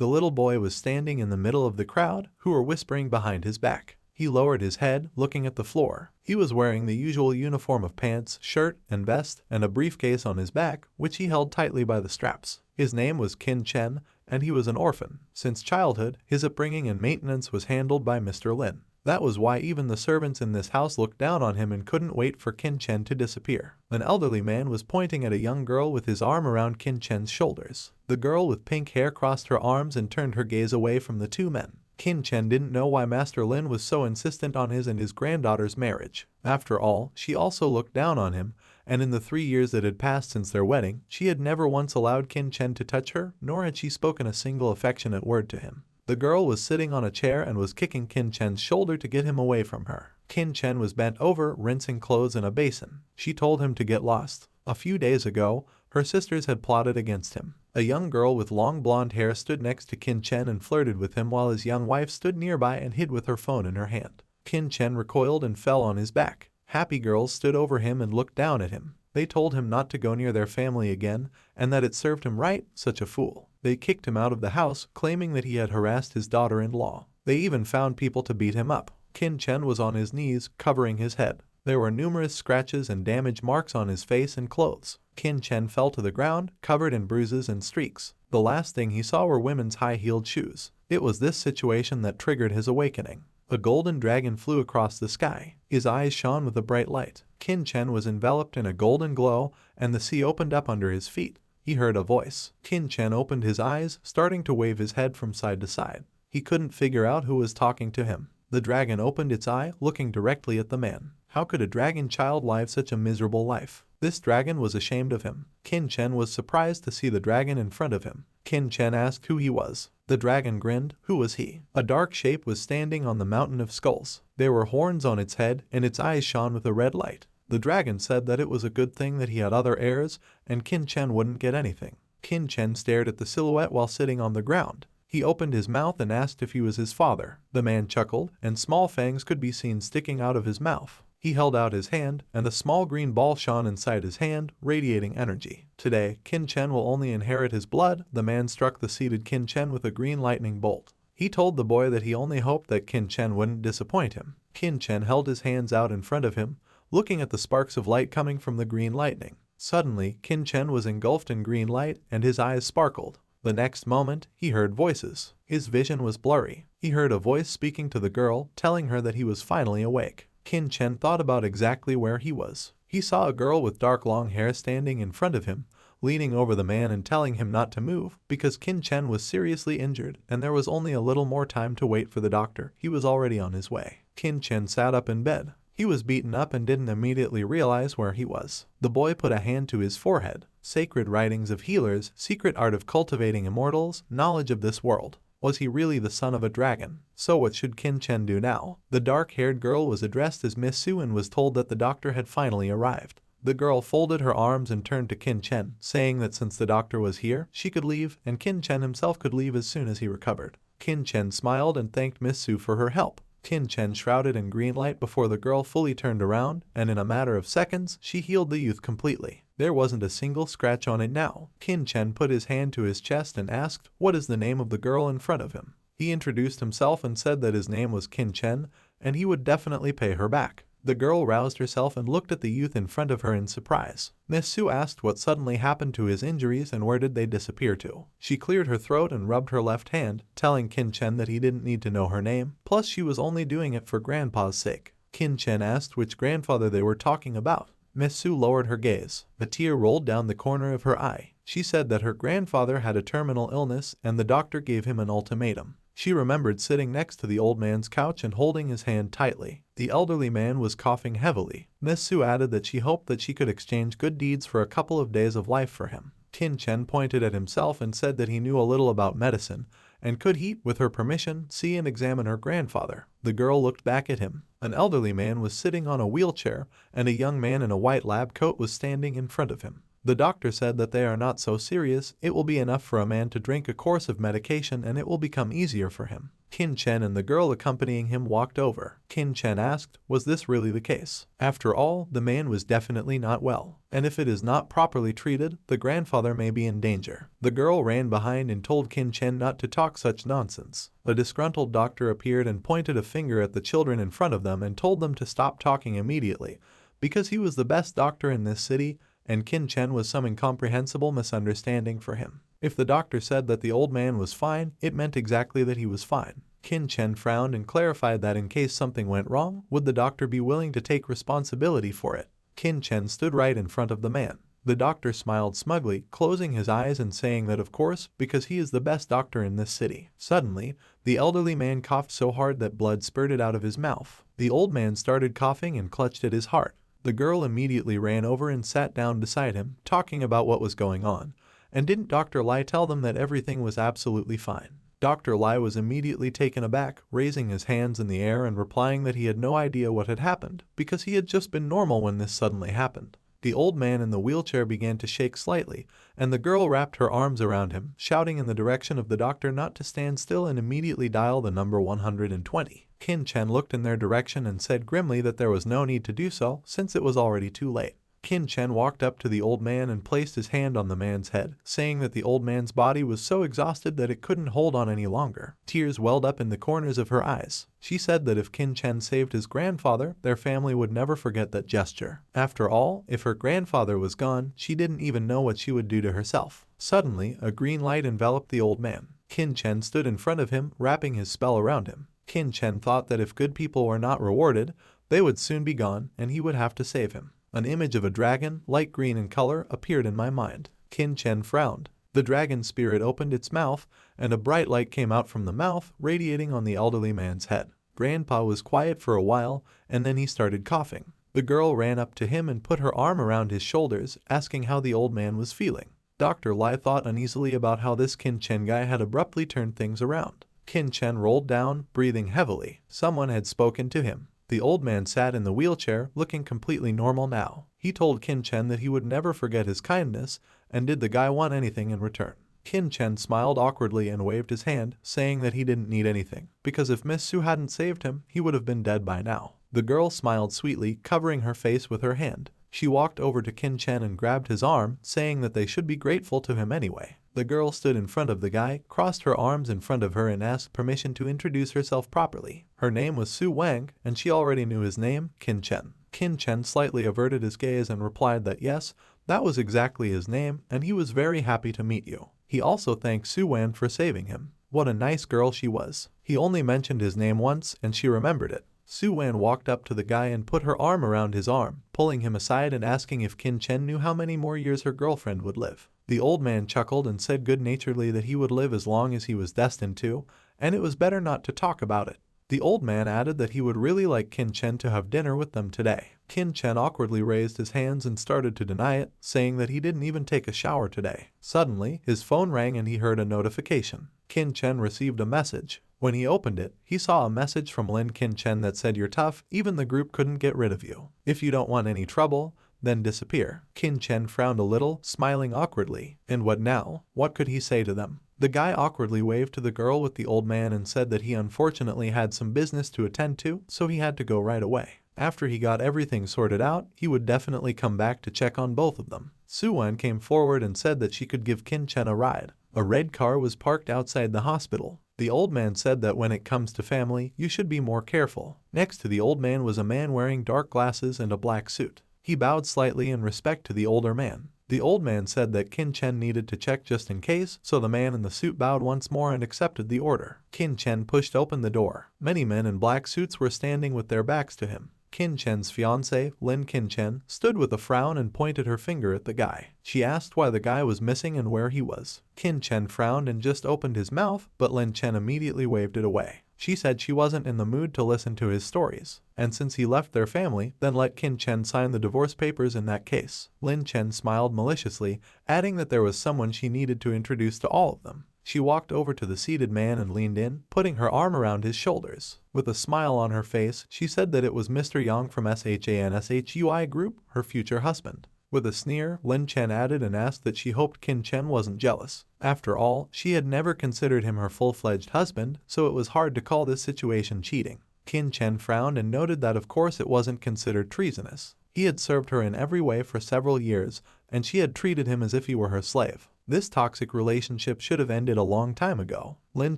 The little boy was standing in the middle of the crowd, who were whispering behind his back. He lowered his head, looking at the floor. He was wearing the usual uniform of pants, shirt, and vest, and a briefcase on his back, which he held tightly by the straps. His name was Kin Chen, and he was an orphan. Since childhood, his upbringing and maintenance was handled by Mr. Lin. That was why even the servants in this house looked down on him and couldn't wait for Kin Chen to disappear. An elderly man was pointing at a young girl with his arm around Kin Chen's shoulders. The girl with pink hair crossed her arms and turned her gaze away from the two men. Kin Chen didn't know why Master Lin was so insistent on his and his granddaughter's marriage. After all, she also looked down on him, and in the 3 years that had passed since their wedding, she had never once allowed Kin Chen to touch her, nor had she spoken a single affectionate word to him. The girl was sitting on a chair and was kicking Kin Chen's shoulder to get him away from her. Kin Chen was bent over, rinsing clothes in a basin. She told him to get lost. A few days ago, her sisters had plotted against him. A young girl with long blonde hair stood next to Kin Chen and flirted with him while his young wife stood nearby and hid with her phone in her hand. Kin Chen recoiled and fell on his back. Happy girls stood over him and looked down at him. They told him not to go near their family again, and that it served him right, such a fool. They kicked him out of the house, claiming that he had harassed his daughter-in-law. They even found people to beat him up. Kin Chen was on his knees, covering his head. There were numerous scratches and damage marks on his face and clothes. Kin Chen fell to the ground, covered in bruises and streaks. The last thing he saw were women's high-heeled shoes. It was this situation that triggered his awakening. A golden dragon flew across the sky. His eyes shone with a bright light. Kin Chen was enveloped in a golden glow, and the sea opened up under his feet. He heard a voice. Kin Chen opened his eyes, starting to wave his head from side to side. He couldn't figure out who was talking to him. The dragon opened its eye, looking directly at the man. How could a dragon child live such a miserable life? This dragon was ashamed of him. Kin Chen was surprised to see the dragon in front of him. Kin Chen asked who he was. The dragon grinned. Who was he? A dark shape was standing on the mountain of skulls. There were horns on its head, and its eyes shone with a red light. The dragon said that it was a good thing that he had other heirs, and Kin Chen wouldn't get anything. Kin Chen stared at the silhouette while sitting on the ground. He opened his mouth and asked if he was his father. The man chuckled, and small fangs could be seen sticking out of his mouth. He held out his hand, and a small green ball shone inside his hand, radiating energy. Today, Kin Chen will only inherit his blood. The man struck the seated Kin Chen with a green lightning bolt. He told the boy that he only hoped that Kin Chen wouldn't disappoint him. Kin Chen held his hands out in front of him, looking at the sparks of light coming from the green lightning. Suddenly, Kin Chen was engulfed in green light, and his eyes sparkled. The next moment, he heard voices. His vision was blurry. He heard a voice speaking to the girl, telling her that he was finally awake. Kin Chen thought about exactly where he was. He saw a girl with dark long hair standing in front of him, leaning over the man and telling him not to move because Kin Chen was seriously injured and there was only a little more time to wait for the doctor. He was already on his way. Kin Chen sat up in bed. He was beaten up and didn't immediately realize where he was. The boy put a hand to his forehead. Sacred writings of healers, secret art of cultivating immortals, knowledge of this world. Was he really the son of a dragon? So what should Kin Chen do now? The dark-haired girl was addressed as Miss Su and was told that the doctor had finally arrived. The girl folded her arms and turned to Kin Chen, saying that since the doctor was here, she could leave, and Kin Chen himself could leave as soon as he recovered. Kin Chen smiled and thanked Miss Su for her help. Kin Chen shrouded in green light before the girl fully turned around, and in a matter of seconds, she healed the youth completely. There wasn't a single scratch on it now. Kin Chen put his hand to his chest and asked, "What is the name of the girl in front of him?" He introduced himself and said that his name was Kin Chen, and he would definitely pay her back. The girl roused herself and looked at the youth in front of her in surprise. Miss Su asked what suddenly happened to his injuries and where did they disappear to. She cleared her throat and rubbed her left hand, telling Kin Chen that he didn't need to know her name, plus she was only doing it for Grandpa's sake. Kin Chen asked which grandfather they were talking about. Miss Su lowered her gaze. A tear rolled down the corner of her eye. She said that her grandfather had a terminal illness and the doctor gave him an ultimatum. She remembered sitting next to the old man's couch and holding his hand tightly. The elderly man was coughing heavily. Miss Su added that she hoped that she could exchange good deeds for a couple of days of life for him. Kin Chen pointed at himself and said that he knew a little about medicine and could he, with her permission, see and examine her grandfather. The girl looked back at him. An elderly man was sitting on a wheelchair, and a young man in a white lab coat was standing in front of him. The doctor said that they are not so serious, it will be enough for a man to drink a course of medication and it will become easier for him. Qin Chen and the girl accompanying him walked over. Qin Chen asked, was this really the case? After all, the man was definitely not well, and if it is not properly treated, the grandfather may be in danger. The girl ran behind and told Qin Chen not to talk such nonsense. A disgruntled doctor appeared and pointed a finger at the children in front of them and told them to stop talking immediately, because he was the best doctor in this city, and Qin Chen was some incomprehensible misunderstanding for him. If the doctor said that the old man was fine, it meant exactly that he was fine. Qin Chen frowned and clarified that in case something went wrong, would the doctor be willing to take responsibility for it? Qin Chen stood right in front of the man. The doctor smiled smugly, closing his eyes and saying that of course, because he is the best doctor in this city. Suddenly, the elderly man coughed so hard that blood spurted out of his mouth. The old man started coughing and clutched at his heart. The girl immediately ran over and sat down beside him, talking about what was going on. And didn't Dr. Lai tell them that everything was absolutely fine? Dr. Lai was immediately taken aback, raising his hands in the air and replying that he had no idea what had happened, because he had just been normal when this suddenly happened. The old man in the wheelchair began to shake slightly, and the girl wrapped her arms around him, shouting in the direction of the doctor not to stand still and immediately dial the number 120. Qin Chen looked in their direction and said grimly that there was no need to do so, since it was already too late. Qin Chen walked up to the old man and placed his hand on the man's head, saying that the old man's body was so exhausted that it couldn't hold on any longer. Tears welled up in the corners of her eyes. She said that if Qin Chen saved his grandfather, their family would never forget that gesture. After all, if her grandfather was gone, she didn't even know what she would do to herself. Suddenly, a green light enveloped the old man. Qin Chen stood in front of him, wrapping his spell around him. Qin Chen thought that if good people were not rewarded, they would soon be gone, and he would have to save him. An image of a dragon, light green in color, appeared in my mind. Qin Chen frowned. The dragon spirit opened its mouth, and a bright light came out from the mouth, radiating on the elderly man's head. Grandpa was quiet for a while, and then he started coughing. The girl ran up to him and put her arm around his shoulders, asking how the old man was feeling. Dr. Lai thought uneasily about how this Qin Chen guy had abruptly turned things around. Qin Chen rolled down, breathing heavily. Someone had spoken to him. The old man sat in the wheelchair, looking completely normal now. He told Qin Chen that he would never forget his kindness, and did the guy want anything in return? Qin Chen smiled awkwardly and waved his hand, saying that he didn't need anything, because if Miss Su hadn't saved him, he would have been dead by now. The girl smiled sweetly, covering her face with her hand. She walked over to Qin Chen and grabbed his arm, saying that they should be grateful to him anyway. The girl stood in front of the guy, crossed her arms in front of her and asked permission to introduce herself properly. Her name was Su Wang, and she already knew his name, Qin Chen. Qin Chen slightly averted his gaze and replied that yes, that was exactly his name, and he was very happy to meet you. He also thanked Su Wan for saving him. What a nice girl she was. He only mentioned his name once, and she remembered it. Su Wan walked up to the guy and put her arm around his arm, pulling him aside and asking if Qin Chen knew how many more years her girlfriend would live. The old man chuckled and said good-naturedly that he would live as long as he was destined to, and it was better not to talk about it. The old man added that he would really like Qin Chen to have dinner with them today. Qin Chen awkwardly raised his hands and started to deny it, saying that he didn't even take a shower today. Suddenly, his phone rang and he heard a notification. Qin Chen received a message. When he opened it, he saw a message from Lin Qin Chen that said, "You're tough, even the group couldn't get rid of you. If you don't want any trouble, then disappear." Qin Chen frowned a little, smiling awkwardly. And what now? What could he say to them? The guy awkwardly waved to the girl with the old man and said that he unfortunately had some business to attend to, so he had to go right away. After he got everything sorted out, he would definitely come back to check on both of them. Su Wan came forward and said that she could give Qin Chen a ride. A red car was parked outside the hospital. The old man said that when it comes to family, you should be more careful. Next to the old man was a man wearing dark glasses and a black suit. He bowed slightly in respect to the older man. The old man said that Qin Chen needed to check just in case, so the man in the suit bowed once more and accepted the order. Qin Chen pushed open the door. Many men in black suits were standing with their backs to him. Qin Chen's fiancée, Lin Qin Chen, stood with a frown and pointed her finger at the guy. She asked why the guy was missing and where he was. Qin Chen frowned and just opened his mouth, but Lin Chen immediately waved it away. She said she wasn't in the mood to listen to his stories, and since he left their family, then let Qin Chen sign the divorce papers in that case. Lin Chen smiled maliciously, adding that there was someone she needed to introduce to all of them. She walked over to the seated man and leaned in, putting her arm around his shoulders. With a smile on her face, she said that it was Mr. Yang from SHANSHUI Group, her future husband. With a sneer, Lin Chen added and asked that she hoped Qin Chen wasn't jealous. After all, she had never considered him her full-fledged husband, so it was hard to call this situation cheating. Qin Chen frowned and noted that of course it wasn't considered treasonous. He had served her in every way for several years, and she had treated him as if he were her slave. This toxic relationship should have ended a long time ago. Lin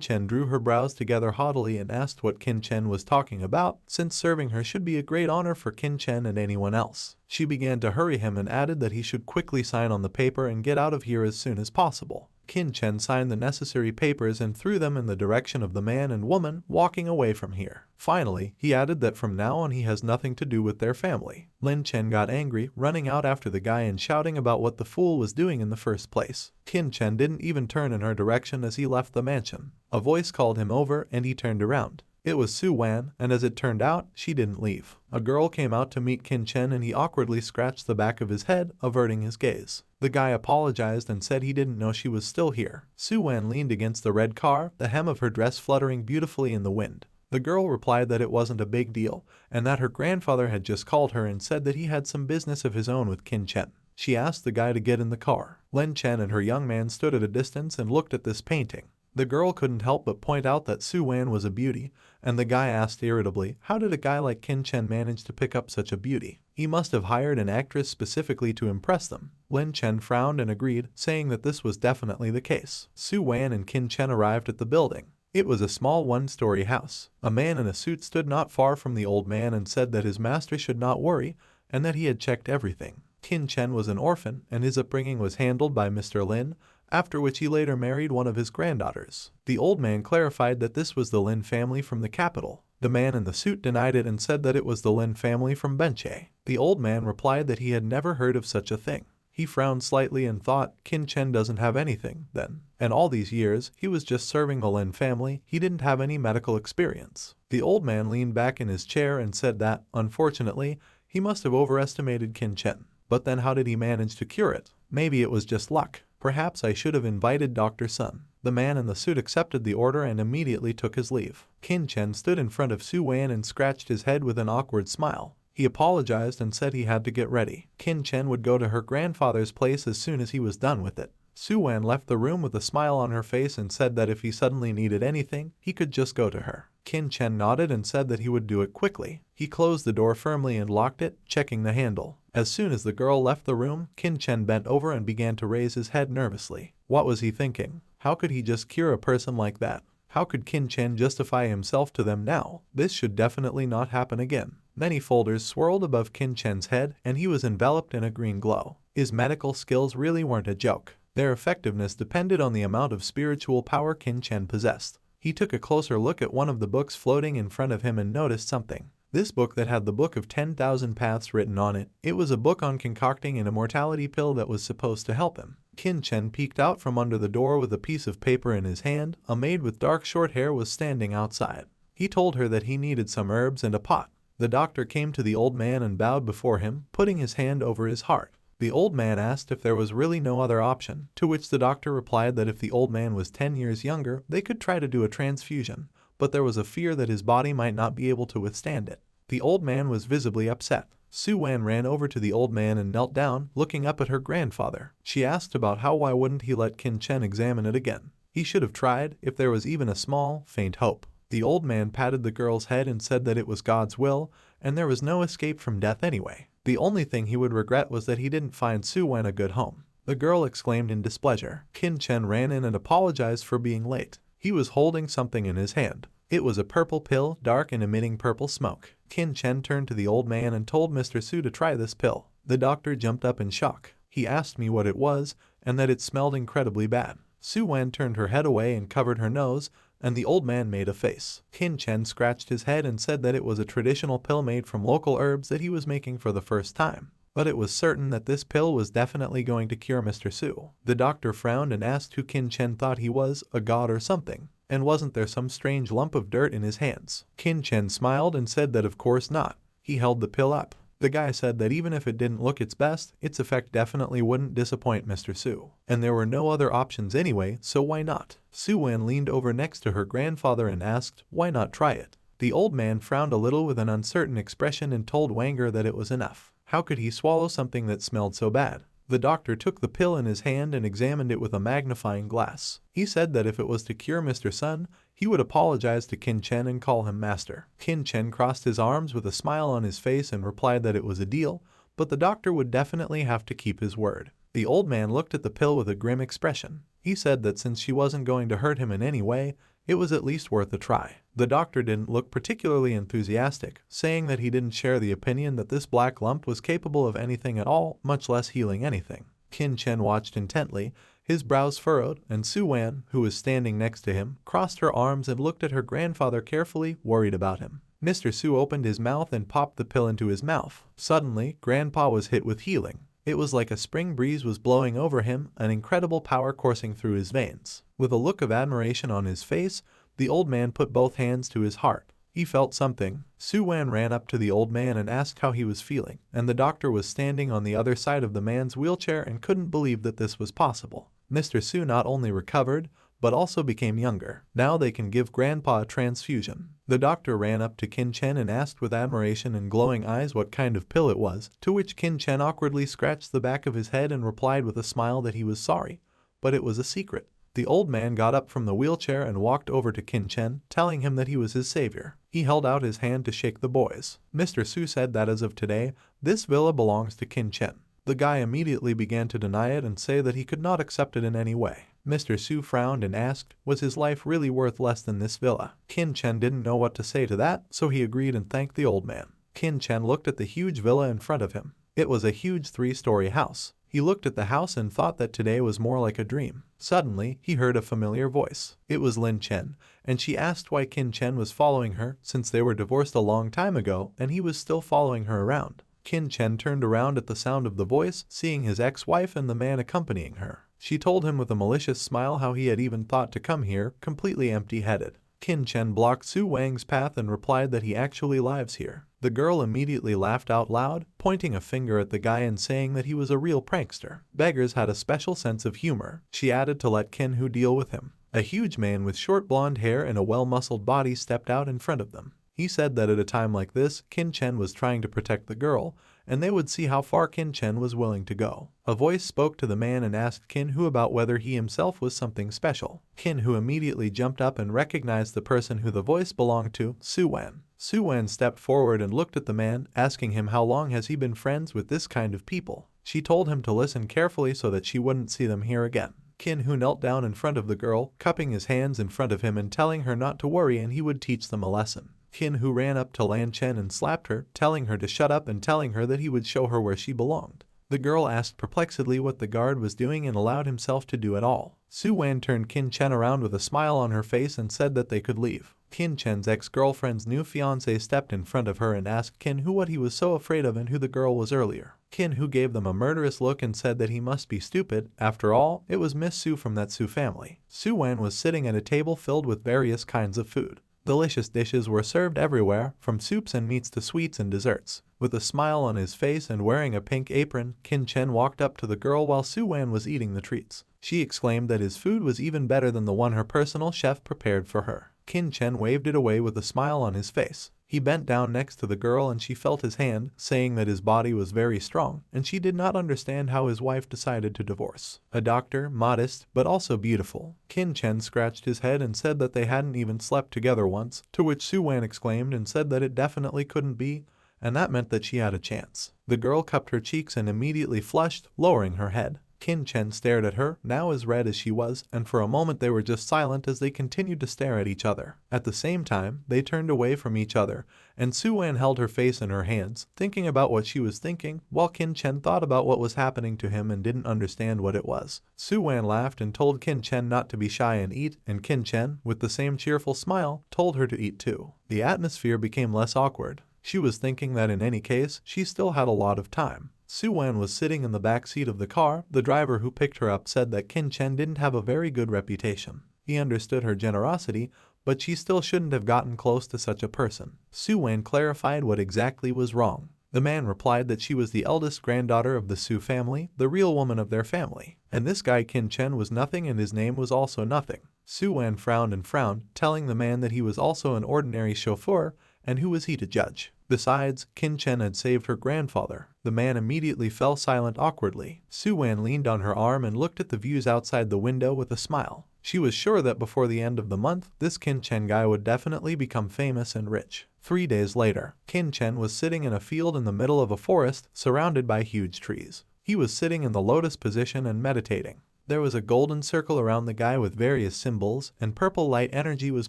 Chen drew her brows together haughtily and asked what Qin Chen was talking about, since serving her should be a great honor for Qin Chen and anyone else. She began to hurry him and added that he should quickly sign on the paper and get out of here as soon as possible. Qin Chen signed the necessary papers and threw them in the direction of the man and woman walking away from here. Finally, he added that from now on he has nothing to do with their family. Lin Chen got angry, running out after the guy and shouting about what the fool was doing in the first place. Qin Chen didn't even turn in her direction as he left the mansion. A voice called him over and he turned around. It was Su Wan, and as it turned out, she didn't leave. A girl came out to meet Qin Chen and he awkwardly scratched the back of his head, averting his gaze. The guy apologized and said he didn't know she was still here. Su Wan leaned against the red car, the hem of her dress fluttering beautifully in the wind. The girl replied that it wasn't a big deal, and that her grandfather had just called her and said that he had some business of his own with Qin Chen. She asked the guy to get in the car. Lin Chen and her young man stood at a distance and looked at this painting. The girl couldn't help but point out that Su Wan was a beauty, and the guy asked irritably, how did a guy like Qin Chen manage to pick up such a beauty? He must have hired an actress specifically to impress them. Lin Chen frowned and agreed, saying that this was definitely the case. Su Wan and Qin Chen arrived at the building. It was a small one-story house. A man in a suit stood not far from the old man and said that his master should not worry, and that he had checked everything. Qin Chen was an orphan, and his upbringing was handled by Mr. Lin, after which he later married one of his granddaughters. The old man clarified that this was the Lin family from the capital. The man in the suit denied it and said that it was the Lin family from Benche. The old man replied that he had never heard of such a thing. He frowned slightly and thought, Qin Chen doesn't have anything, then. And all these years, he was just serving the Lin family, he didn't have any medical experience. The old man leaned back in his chair and said that, unfortunately, he must have overestimated Qin Chen. But then how did he manage to cure it? Maybe it was just luck. Perhaps I should have invited Dr. Sun. The man in the suit accepted the order and immediately took his leave. Qin Chen stood in front of Su Wan and scratched his head with an awkward smile. He apologized and said he had to get ready. Qin Chen would go to her grandfather's place as soon as he was done with it. Su Wan left the room with a smile on her face and said that if he suddenly needed anything, he could just go to her. Qin Chen nodded and said that he would do it quickly. He closed the door firmly and locked it, checking the handle. As soon as the girl left the room, Qin Chen bent over and began to raise his head nervously. What was he thinking? How could he just cure a person like that? How could Qin Chen justify himself to them now? This should definitely not happen again. Many folders swirled above Qin Chen's head, and he was enveloped in a green glow. His medical skills really weren't a joke. Their effectiveness depended on the amount of spiritual power Qin Chen possessed. He took a closer look at one of the books floating in front of him and noticed something. This book that had the Book of 10,000 Paths written on it. It was a book on concocting an immortality pill that was supposed to help him. Qin Chen peeked out from under the door with a piece of paper in his hand. A maid with dark short hair was standing outside. He told her that he needed some herbs and a pot. The doctor came to the old man and bowed before him, putting his hand over his heart. The old man asked if there was really no other option, to which the doctor replied that if the old man was 10 years younger, they could try to do a transfusion, but there was a fear that his body might not be able to withstand it. The old man was visibly upset. Su Wan ran over to the old man and knelt down, looking up at her grandfather. She asked about why wouldn't he let Qin Chen examine it again. He should have tried, if there was even a small, faint hope. The old man patted the girl's head and said that it was God's will, and there was no escape from death anyway. The only thing he would regret was that he didn't find Su Wan a good home. The girl exclaimed in displeasure. Qin Chen ran in and apologized for being late. He was holding something in his hand. It was a purple pill, dark and emitting purple smoke. Qin Chen turned to the old man and told Mr. Su to try this pill. The doctor jumped up in shock. He asked me what it was, and that it smelled incredibly bad. Su Wan turned her head away and covered her nose, and the old man made a face. Qin Chen scratched his head and said that it was a traditional pill made from local herbs that he was making for the first time. But it was certain that this pill was definitely going to cure Mr. Su. The doctor frowned and asked who Qin Chen thought he was, a god or something. And wasn't there some strange lump of dirt in his hands? Qin Chen smiled and said that of course not. He held the pill up. The guy said that even if it didn't look its best, its effect definitely wouldn't disappoint Mr. Su. And there were no other options anyway, so why not? Su Wan leaned over next to her grandfather and asked, why not try it? The old man frowned a little with an uncertain expression and told Wanger that it was enough. How could he swallow something that smelled so bad? The doctor took the pill in his hand and examined it with a magnifying glass. He said that if it was to cure Mr. Sun, he would apologize to Qin Chen and call him master. Qin Chen crossed his arms with a smile on his face and replied that it was a deal, but the doctor would definitely have to keep his word. The old man looked at the pill with a grim expression. He said that since she wasn't going to hurt him in any way, it was at least worth a try. The doctor didn't look particularly enthusiastic, saying that he didn't share the opinion that this black lump was capable of anything at all, much less healing anything. Qin Chen watched intently, his brows furrowed, and Su Wan, who was standing next to him, crossed her arms and looked at her grandfather carefully, worried about him. Mr. Su opened his mouth and popped the pill into his mouth. Suddenly, Grandpa was hit with healing. It was like a spring breeze was blowing over him, an incredible power coursing through his veins. With a look of admiration on his face, the old man put both hands to his heart. He felt something. Su Wan ran up to the old man and asked how he was feeling, and the doctor was standing on the other side of the man's wheelchair and couldn't believe that this was possible. Mr. Su not only recovered, but also became younger. Now they can give Grandpa a transfusion. The doctor ran up to Qin Chen and asked with admiration and glowing eyes what kind of pill it was, to which Qin Chen awkwardly scratched the back of his head and replied with a smile that he was sorry, but it was a secret. The old man got up from the wheelchair and walked over to Qin Chen, telling him that he was his savior. He held out his hand to shake the boys. Mr. Su said that as of today, this villa belongs to Qin Chen. The guy immediately began to deny it and say that he could not accept it in any way. Mr. Su frowned and asked, was his life really worth less than this villa? Qin Chen didn't know what to say to that, so he agreed and thanked the old man. Qin Chen looked at the huge villa in front of him. It was a huge 3-story house. He looked at the house and thought that today was more like a dream. Suddenly, he heard a familiar voice. It was Lin Chen, and she asked why Qin Chen was following her, since they were divorced a long time ago and he was still following her around. Qin Chen turned around at the sound of the voice, seeing his ex-wife and the man accompanying her. She told him with a malicious smile how he had even thought to come here, completely empty-headed. Qin Chen blocked Su Wang's path and replied that he actually lives here. The girl immediately laughed out loud, pointing a finger at the guy and saying that he was a real prankster. Beggars had a special sense of humor. She added to let Qin Hu deal with him. A huge man with short blonde hair and a well-muscled body stepped out in front of them. He said that at a time like this, Qin Chen was trying to protect the girl, and they would see how far Qin Chen was willing to go. A voice spoke to the man and asked Qin Hu about whether he himself was something special. Qin Hu immediately jumped up and recognized the person who the voice belonged to, Su Wan. Su Wan stepped forward and looked at the man, asking him how long has he been friends with this kind of people. She told him to listen carefully so that she wouldn't see them here again. Qin Hu knelt down in front of the girl, cupping his hands in front of him and telling her not to worry and he would teach them a lesson. Qin Hu ran up to Lan Chen and slapped her, telling her to shut up and telling her that he would show her where she belonged. The girl asked perplexedly what the guard was doing and allowed himself to do it all. Su Wan turned Qin Chen around with a smile on her face and said that they could leave. Qin Chen's ex-girlfriend's new fiancé stepped in front of her and asked Qin Hu what he was so afraid of and who the girl was earlier. Qin Hu gave them a murderous look and said that he must be stupid. After all, it was Miss Su from that Su family. Su Wan was sitting at a table filled with various kinds of food. Delicious dishes were served everywhere, from soups and meats to sweets and desserts. With a smile on his face and wearing a pink apron, Qin Chen walked up to the girl while Su Wan was eating the treats. She exclaimed that his food was even better than the one her personal chef prepared for her. Qin Chen waved it away with a smile on his face. He bent down next to the girl and she felt his hand, saying that his body was very strong, and she did not understand how his wife decided to divorce. A doctor, modest, but also beautiful. Qin Chen scratched his head and said that they hadn't even slept together once, to which Su Wan exclaimed and said that it definitely couldn't be, and that meant that she had a chance. The girl cupped her cheeks and immediately flushed, lowering her head. Qin Chen stared at her, now as red as she was, and for a moment they were just silent as they continued to stare at each other. At the same time, they turned away from each other, and Su Wan held her face in her hands, thinking about what she was thinking, while Qin Chen thought about what was happening to him and didn't understand what it was. Su Wan laughed and told Qin Chen not to be shy and eat, and Qin Chen, with the same cheerful smile, told her to eat too. The atmosphere became less awkward. She was thinking that in any case, she still had a lot of time. Su Wan was sitting in the back seat of the car. The driver who picked her up said that Qin Chen didn't have a very good reputation. He understood her generosity, but she still shouldn't have gotten close to such a person. Su Wan clarified what exactly was wrong. The man replied that she was the eldest granddaughter of the Su family, the real woman of their family. And this guy Qin Chen was nothing and his name was also nothing. Su Wan frowned and frowned, telling the man that he was also an ordinary chauffeur, and who was he to judge? Besides, Qin Chen had saved her grandfather. The man immediately fell silent awkwardly. Su Wan leaned on her arm and looked at the views outside the window with a smile. She was sure that before the end of the month, this Qin Chen guy would definitely become famous and rich. 3 days later, Qin Chen was sitting in a field in the middle of a forest surrounded by huge trees. He was sitting in the lotus position and meditating. There was a golden circle around the guy with various symbols, and purple light energy was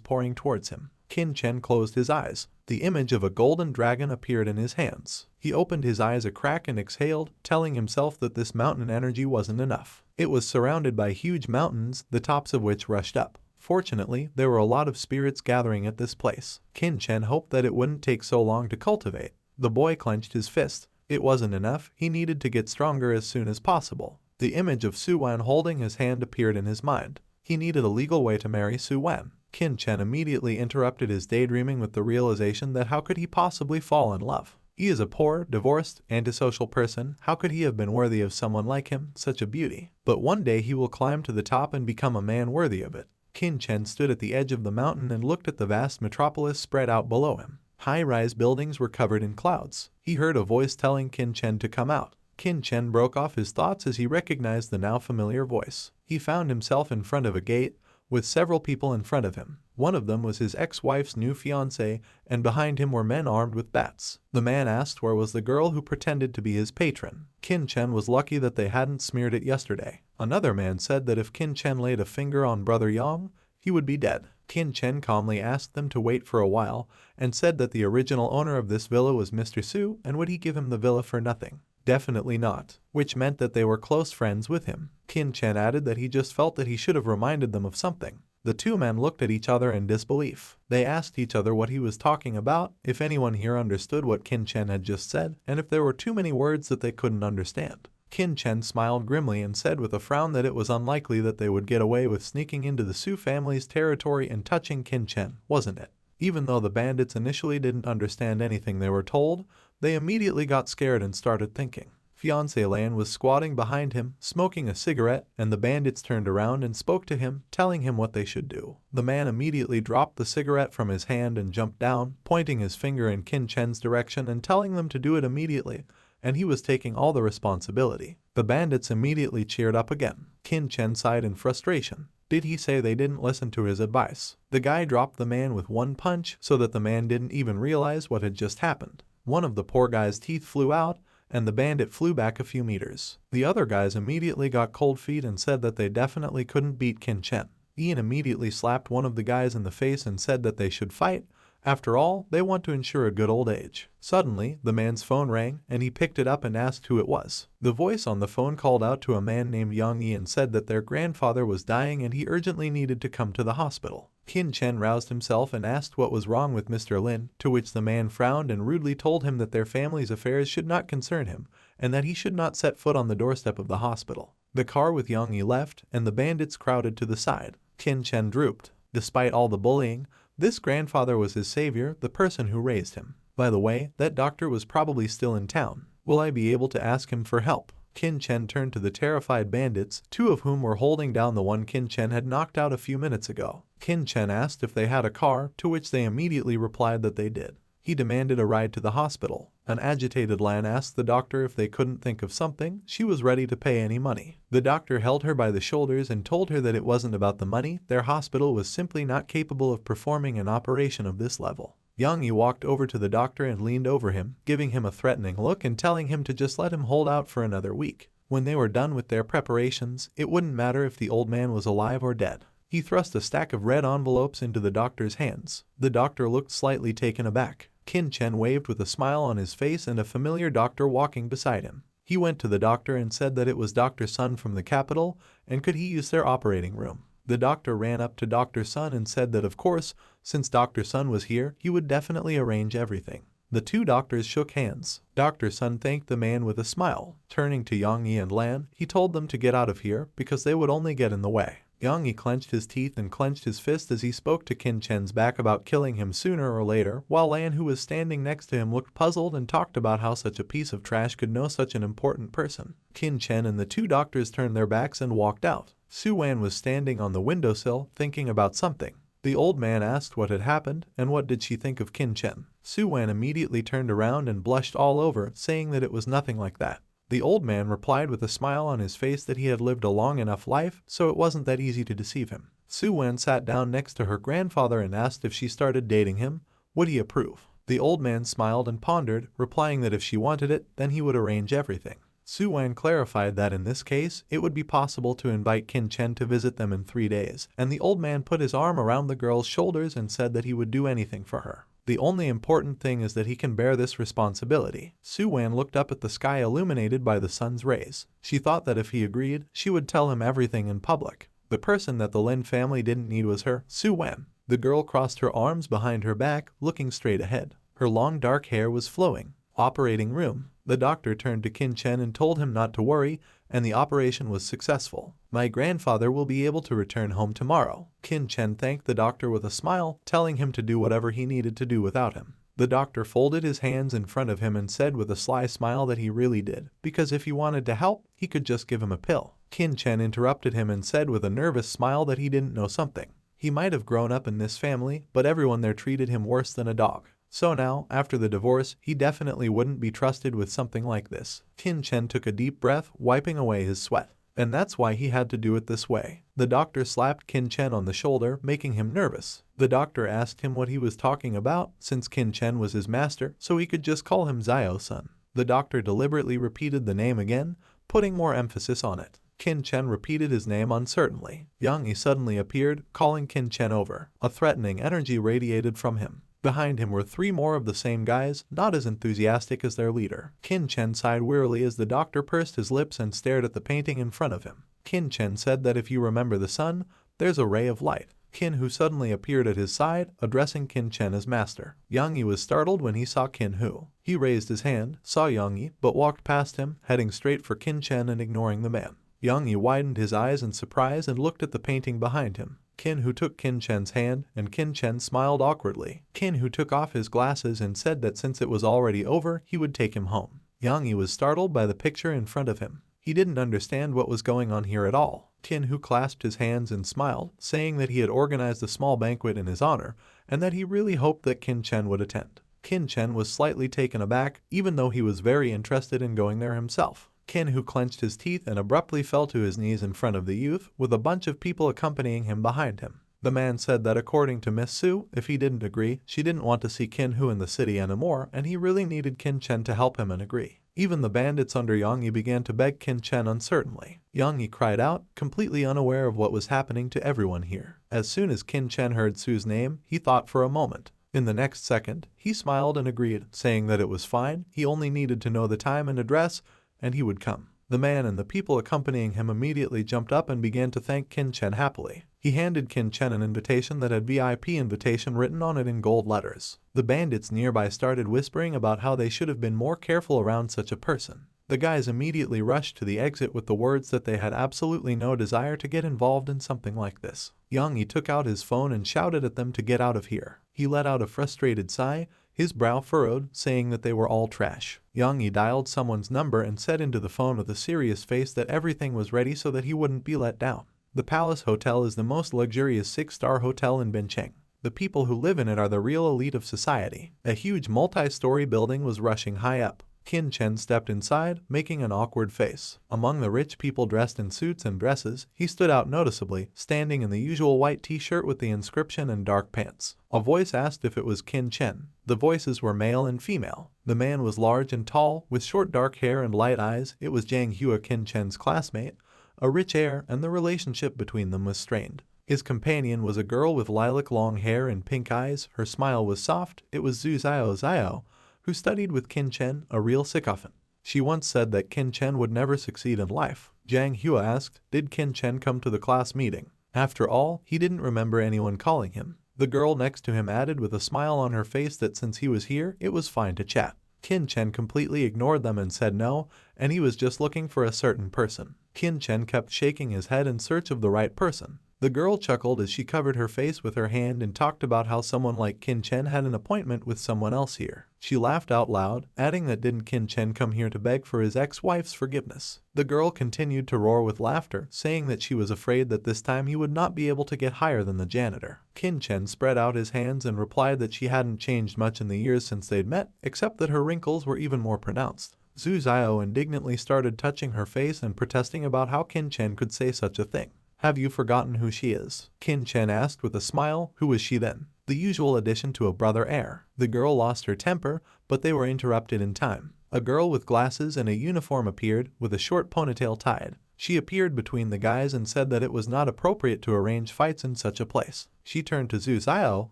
pouring towards him. Qin Chen closed his eyes. The image of a golden dragon appeared in his hands. He opened his eyes a crack and exhaled, telling himself that this mountain energy wasn't enough. It was surrounded by huge mountains, the tops of which rushed up. Fortunately, there were a lot of spirits gathering at this place. Qin Chen hoped that it wouldn't take so long to cultivate. The boy clenched his fist. It wasn't enough, he needed to get stronger as soon as possible. The image of Su Wan holding his hand appeared in his mind. He needed a legal way to marry Su Wan. Qin Chen immediately interrupted his daydreaming with the realization that how could he possibly fall in love? He is a poor, divorced, antisocial person. How could he have been worthy of someone like him, such a beauty? But one day he will climb to the top and become a man worthy of it. Qin Chen stood at the edge of the mountain and looked at the vast metropolis spread out below him. High-rise buildings were covered in clouds. He heard a voice telling Qin Chen to come out. Qin Chen broke off his thoughts as he recognized the now familiar voice. He found himself in front of a gate, with several people in front of him. One of them was his ex-wife's new fiancé, and behind him were men armed with bats. The man asked where was the girl who pretended to be his patron. Qin Chen was lucky that they hadn't smeared it yesterday. Another man said that if Qin Chen laid a finger on Brother Yang, he would be dead. Qin Chen calmly asked them to wait for a while, and said that the original owner of this villa was Mr. Su, and would he give him the villa for nothing? Definitely not, which meant that they were close friends with him. Qin Chen added that he just felt that he should have reminded them of something. The two men looked at each other in disbelief. They asked each other what he was talking about, if anyone here understood what Qin Chen had just said, and if there were too many words that they couldn't understand. Qin Chen smiled grimly and said with a frown that it was unlikely that they would get away with sneaking into the Su family's territory and touching Qin Chen, wasn't it? Even though the bandits initially didn't understand anything they were told, they immediately got scared and started thinking. Fiancé Lan was squatting behind him, smoking a cigarette, and the bandits turned around and spoke to him, telling him what they should do. The man immediately dropped the cigarette from his hand and jumped down, pointing his finger in Qin Chen's direction and telling them to do it immediately, and he was taking all the responsibility. The bandits immediately cheered up again. Qin Chen sighed in frustration. Did he say they didn't listen to his advice? The guy dropped the man with one punch so that the man didn't even realize what had just happened. One of the poor guy's teeth flew out, and the bandit flew back a few meters. The other guys immediately got cold feet and said that they definitely couldn't beat Qin Chen. Ian immediately slapped one of the guys in the face and said that they should fight. After all, they want to ensure a good old age. Suddenly, the man's phone rang, and he picked it up and asked who it was. The voice on the phone called out to a man named Yang Yi and said that their grandfather was dying and he urgently needed to come to the hospital. Qin Chen roused himself and asked what was wrong with Mr. Lin, to which the man frowned and rudely told him that their family's affairs should not concern him, and that he should not set foot on the doorstep of the hospital. The car with Yang Yi left, and the bandits crowded to the side. Qin Chen drooped. Despite all the bullying, this grandfather was his savior, the person who raised him. By the way, that doctor was probably still in town. Will I be able to ask him for help? Qin Chen turned to the terrified bandits, two of whom were holding down the one Qin Chen had knocked out a few minutes ago. Qin Chen asked if they had a car, to which they immediately replied that they did. He demanded a ride to the hospital. An agitated Lan asked the doctor if they couldn't think of something. She was ready to pay any money. The doctor held her by the shoulders and told her that it wasn't about the money, their hospital was simply not capable of performing an operation of this level. Yang Yi walked over to the doctor and leaned over him, giving him a threatening look and telling him to just let him hold out for another week. When they were done with their preparations, it wouldn't matter if the old man was alive or dead. He thrust a stack of red envelopes into the doctor's hands. The doctor looked slightly taken aback. Qin Chen waved with a smile on his face and a familiar doctor walking beside him. He went to the doctor and said that it was Dr. Sun from the capital, and could he use their operating room. The doctor ran up to Dr. Sun and said that of course, since Dr. Sun was here, he would definitely arrange everything. The two doctors shook hands. Dr. Sun thanked the man with a smile. Turning to Yang Yi and Lan, he told them to get out of here because they would only get in the way. Yang Yi clenched his teeth and clenched his fist as he spoke to Qin Chen's back about killing him sooner or later, while Lan, who was standing next to him, looked puzzled and talked about how such a piece of trash could know such an important person. Qin Chen and the two doctors turned their backs and walked out. Su Wan was standing on the windowsill, thinking about something. The old man asked what had happened and what did she think of Qin Chen. Su Wan immediately turned around and blushed all over, saying that it was nothing like that. The old man replied with a smile on his face that he had lived a long enough life, so it wasn't that easy to deceive him. Su Wan sat down next to her grandfather and asked if she started dating him, would he approve? The old man smiled and pondered, replying that if she wanted it, then he would arrange everything. Su Wan clarified that in this case, it would be possible to invite Qin Chen to visit them in 3 days, and the old man put his arm around the girl's shoulders and said that he would do anything for her. The only important thing is that he can bear this responsibility. Su Wan looked up at the sky illuminated by the sun's rays. She thought that if he agreed, she would tell him everything in public. The person that the Lin family didn't need was her, Su Wan. The girl crossed her arms behind her back, looking straight ahead. Her long dark hair was flowing. Operating room. The doctor turned to Qin Chen and told him not to worry, and the operation was successful. My grandfather will be able to return home tomorrow. Qin Chen thanked the doctor with a smile, telling him to do whatever he needed to do without him. The doctor folded his hands in front of him and said with a sly smile that he really did, because if he wanted to help, he could just give him a pill. Qin Chen interrupted him and said with a nervous smile that he didn't know something. He might have grown up in this family, but everyone there treated him worse than a dog. So now, after the divorce, he definitely wouldn't be trusted with something like this. Qin Chen took a deep breath, wiping away his sweat. And that's why he had to do it this way. The doctor slapped Qin Chen on the shoulder, making him nervous. The doctor asked him what he was talking about, since Qin Chen was his master, so he could just call him Zio-san. The doctor deliberately repeated the name again, putting more emphasis on it. Qin Chen repeated his name uncertainly. Yang Yi suddenly appeared, calling Qin Chen over. A threatening energy radiated from him. Behind him were 3 more of the same guys, not as enthusiastic as their leader. Qin Chen sighed wearily as the doctor pursed his lips and stared at the painting in front of him. Qin Chen said that if you remember the sun, there's a ray of light. Qin Hu suddenly appeared at his side, addressing Qin Chen as master. Yang Yi was startled when he saw Qin Hu. He raised his hand, saw Yang Yi, but walked past him, heading straight for Qin Chen and ignoring the man. Yang Yi widened his eyes in surprise and looked at the painting behind him. Qin Hu took Qin Chen's hand, and Qin Chen smiled awkwardly. Qin Hu took off his glasses and said that since it was already over, he would take him home. Yang Yi was startled by the picture in front of him. He didn't understand what was going on here at all. Qin Hu clasped his hands and smiled, saying that he had organized a small banquet in his honor, and that he really hoped that Qin Chen would attend. Qin Chen was slightly taken aback, even though he was very interested in going there himself. Qin Hu clenched his teeth and abruptly fell to his knees in front of the youth, with a bunch of people accompanying him behind him. The man said that according to Miss Su, if he didn't agree, she didn't want to see Qin Hu in the city anymore, and he really needed Qin Chen to help him and agree. Even the bandits under Yang Yi began to beg Qin Chen uncertainly. Yang Yi cried out, completely unaware of what was happening to everyone here. As soon as Qin Chen heard Su's name, he thought for a moment. In the next second, he smiled and agreed, saying that it was fine, he only needed to know the time and address, and he would come. The man and the people accompanying him immediately jumped up and began to thank Qin Chen happily. He handed Qin Chen an invitation that had VIP invitation written on it in gold letters. The bandits nearby started whispering about how they should have been more careful around such a person. The guys immediately rushed to the exit with the words that they had absolutely no desire to get involved in something like this. Yang Yi took out his phone and shouted at them to get out of here. He let out a frustrated sigh, his brow furrowed, saying that they were all trash. Yang Yi dialed someone's number and said into the phone with a serious face that everything was ready so that he wouldn't be let down. The Palace Hotel is the most luxurious 6-star hotel in Bincheng. The people who live in it are the real elite of society. A huge multi-story building was rushing high up. Qin Chen stepped inside, making an awkward face. Among the rich people dressed in suits and dresses, he stood out noticeably, standing in the usual white t-shirt with the inscription and dark pants. A voice asked if it was Qin Chen. The voices were male and female. The man was large and tall, with short dark hair and light eyes. It was Zhang Hua, Qin Chen's classmate. A rich air, and the relationship between them was strained. His companion was a girl with lilac long hair and pink eyes. Her smile was soft. It was Zhu Zio, who studied with Qin Chen, a real sycophant. She once said that Qin Chen would never succeed in life. Zhang Hua asked, did Qin Chen come to the class meeting? After all, he didn't remember anyone calling him. The girl next to him added with a smile on her face that since he was here, it was fine to chat. Qin Chen completely ignored them and said no, and he was just looking for a certain person. Qin Chen kept shaking his head in search of the right person. The girl chuckled as she covered her face with her hand and talked about how someone like Qin Chen had an appointment with someone else here. She laughed out loud, adding that didn't Qin Chen come here to beg for his ex-wife's forgiveness. The girl continued to roar with laughter, saying that she was afraid that this time he would not be able to get higher than the janitor. Qin Chen spread out his hands and replied that she hadn't changed much in the years since they'd met, except that her wrinkles were even more pronounced. Zhu Xiao indignantly started touching her face and protesting about how Qin Chen could say such a thing. "Have you forgotten who she is?" Qin Chen asked with a smile. "Who is she then?" The usual addition to a brother heir. The girl lost her temper, but they were interrupted in time. A girl with glasses and a uniform appeared, with a short ponytail tied. She appeared between the guys and said that it was not appropriate to arrange fights in such a place. She turned to Zhu Xiao,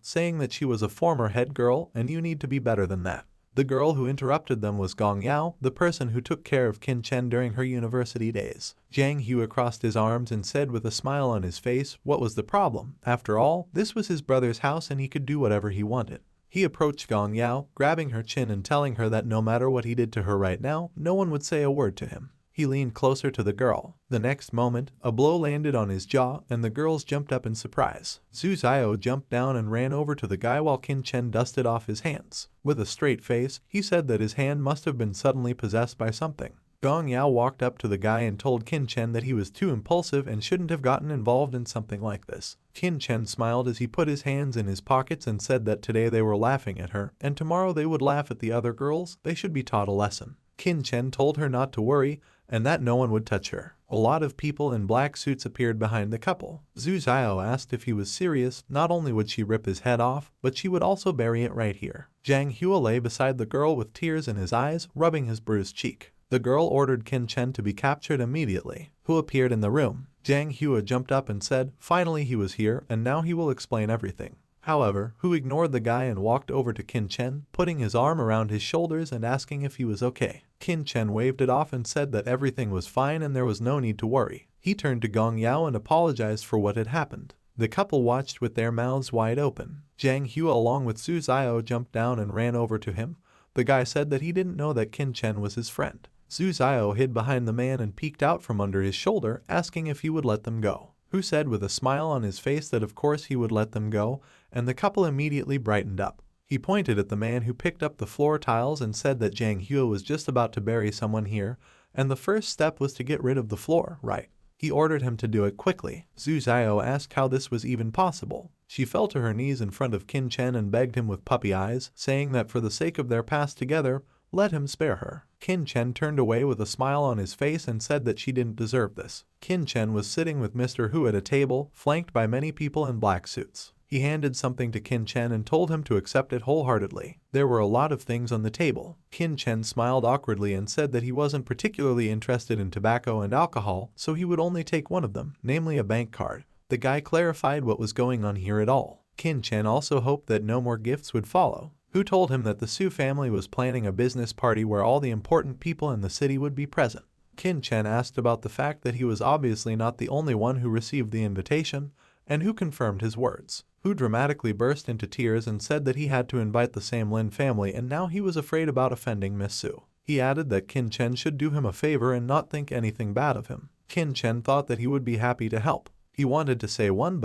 saying that she was a former head girl and you need to be better than that. The girl who interrupted them was Gong Yao, the person who took care of Qin Chen during her university days. Jiang Hua crossed his arms and said with a smile on his face, what was the problem? After all, this was his brother's house and he could do whatever he wanted. He approached Gong Yao, grabbing her chin and telling her that no matter what he did to her right now, no one would say a word to him. He leaned closer to the girl. The next moment, a blow landed on his jaw and the girls jumped up in surprise. Zhu Xiao jumped down and ran over to the guy while Qin Chen dusted off his hands. With a straight face, he said that his hand must have been suddenly possessed by something. Gong Yao walked up to the guy and told Qin Chen that he was too impulsive and shouldn't have gotten involved in something like this. Qin Chen smiled as he put his hands in his pockets and said that today they were laughing at her and tomorrow they would laugh at the other girls. They should be taught a lesson. Qin Chen told her not to worry and that no one would touch her. A lot of people in black suits appeared behind the couple. Zhu Xiao asked if he was serious. Not only would she rip his head off, but she would also bury it right here. Jiang Hua lay beside the girl with tears in his eyes, rubbing his bruised cheek. The girl ordered Qin Chen to be captured immediately. Who appeared in the room? Jiang Hua jumped up and said, finally he was here and now he will explain everything. However, Hu ignored the guy and walked over to Qin Chen, putting his arm around his shoulders and asking if he was okay. Qin Chen waved it off and said that everything was fine and there was no need to worry. He turned to Gong Yao and apologized for what had happened. The couple watched with their mouths wide open. Jiang Hua along with Zhu Xiao jumped down and ran over to him. The guy said that he didn't know that Qin Chen was his friend. Zhu Xiao hid behind the man and peeked out from under his shoulder, asking if he would let them go. Hu said with a smile on his face that of course he would let them go, and the couple immediately brightened up. He pointed at the man who picked up the floor tiles and said that Jiang Hua was just about to bury someone here, and the first step was to get rid of the floor, right? He ordered him to do it quickly. Zhu Xiao asked how this was even possible. She fell to her knees in front of Qin Chen and begged him with puppy eyes, saying that for the sake of their past together, let him spare her. Qin Chen turned away with a smile on his face and said that she didn't deserve this. Qin Chen was sitting with Mr. Hu at a table, flanked by many people in black suits. He handed something to Qin Chen and told him to accept it wholeheartedly. There were a lot of things on the table. Qin Chen smiled awkwardly and said that he wasn't particularly interested in tobacco and alcohol, so he would only take one of them, namely a bank card. The guy clarified what was going on here at all. Qin Chen also hoped that no more gifts would follow. Hu told him that the Su family was planning a business party where all the important people in the city would be present. Qin Chen asked about the fact that he was obviously not the only one who received the invitation, and Hu confirmed his words. Hu dramatically burst into tears and said that he had to invite the same Lin family and now he was afraid about offending Miss Su. He added that Qin Chen should do him a favor and not think anything bad of him. Qin Chen thought that he would be happy to help. He wanted to say one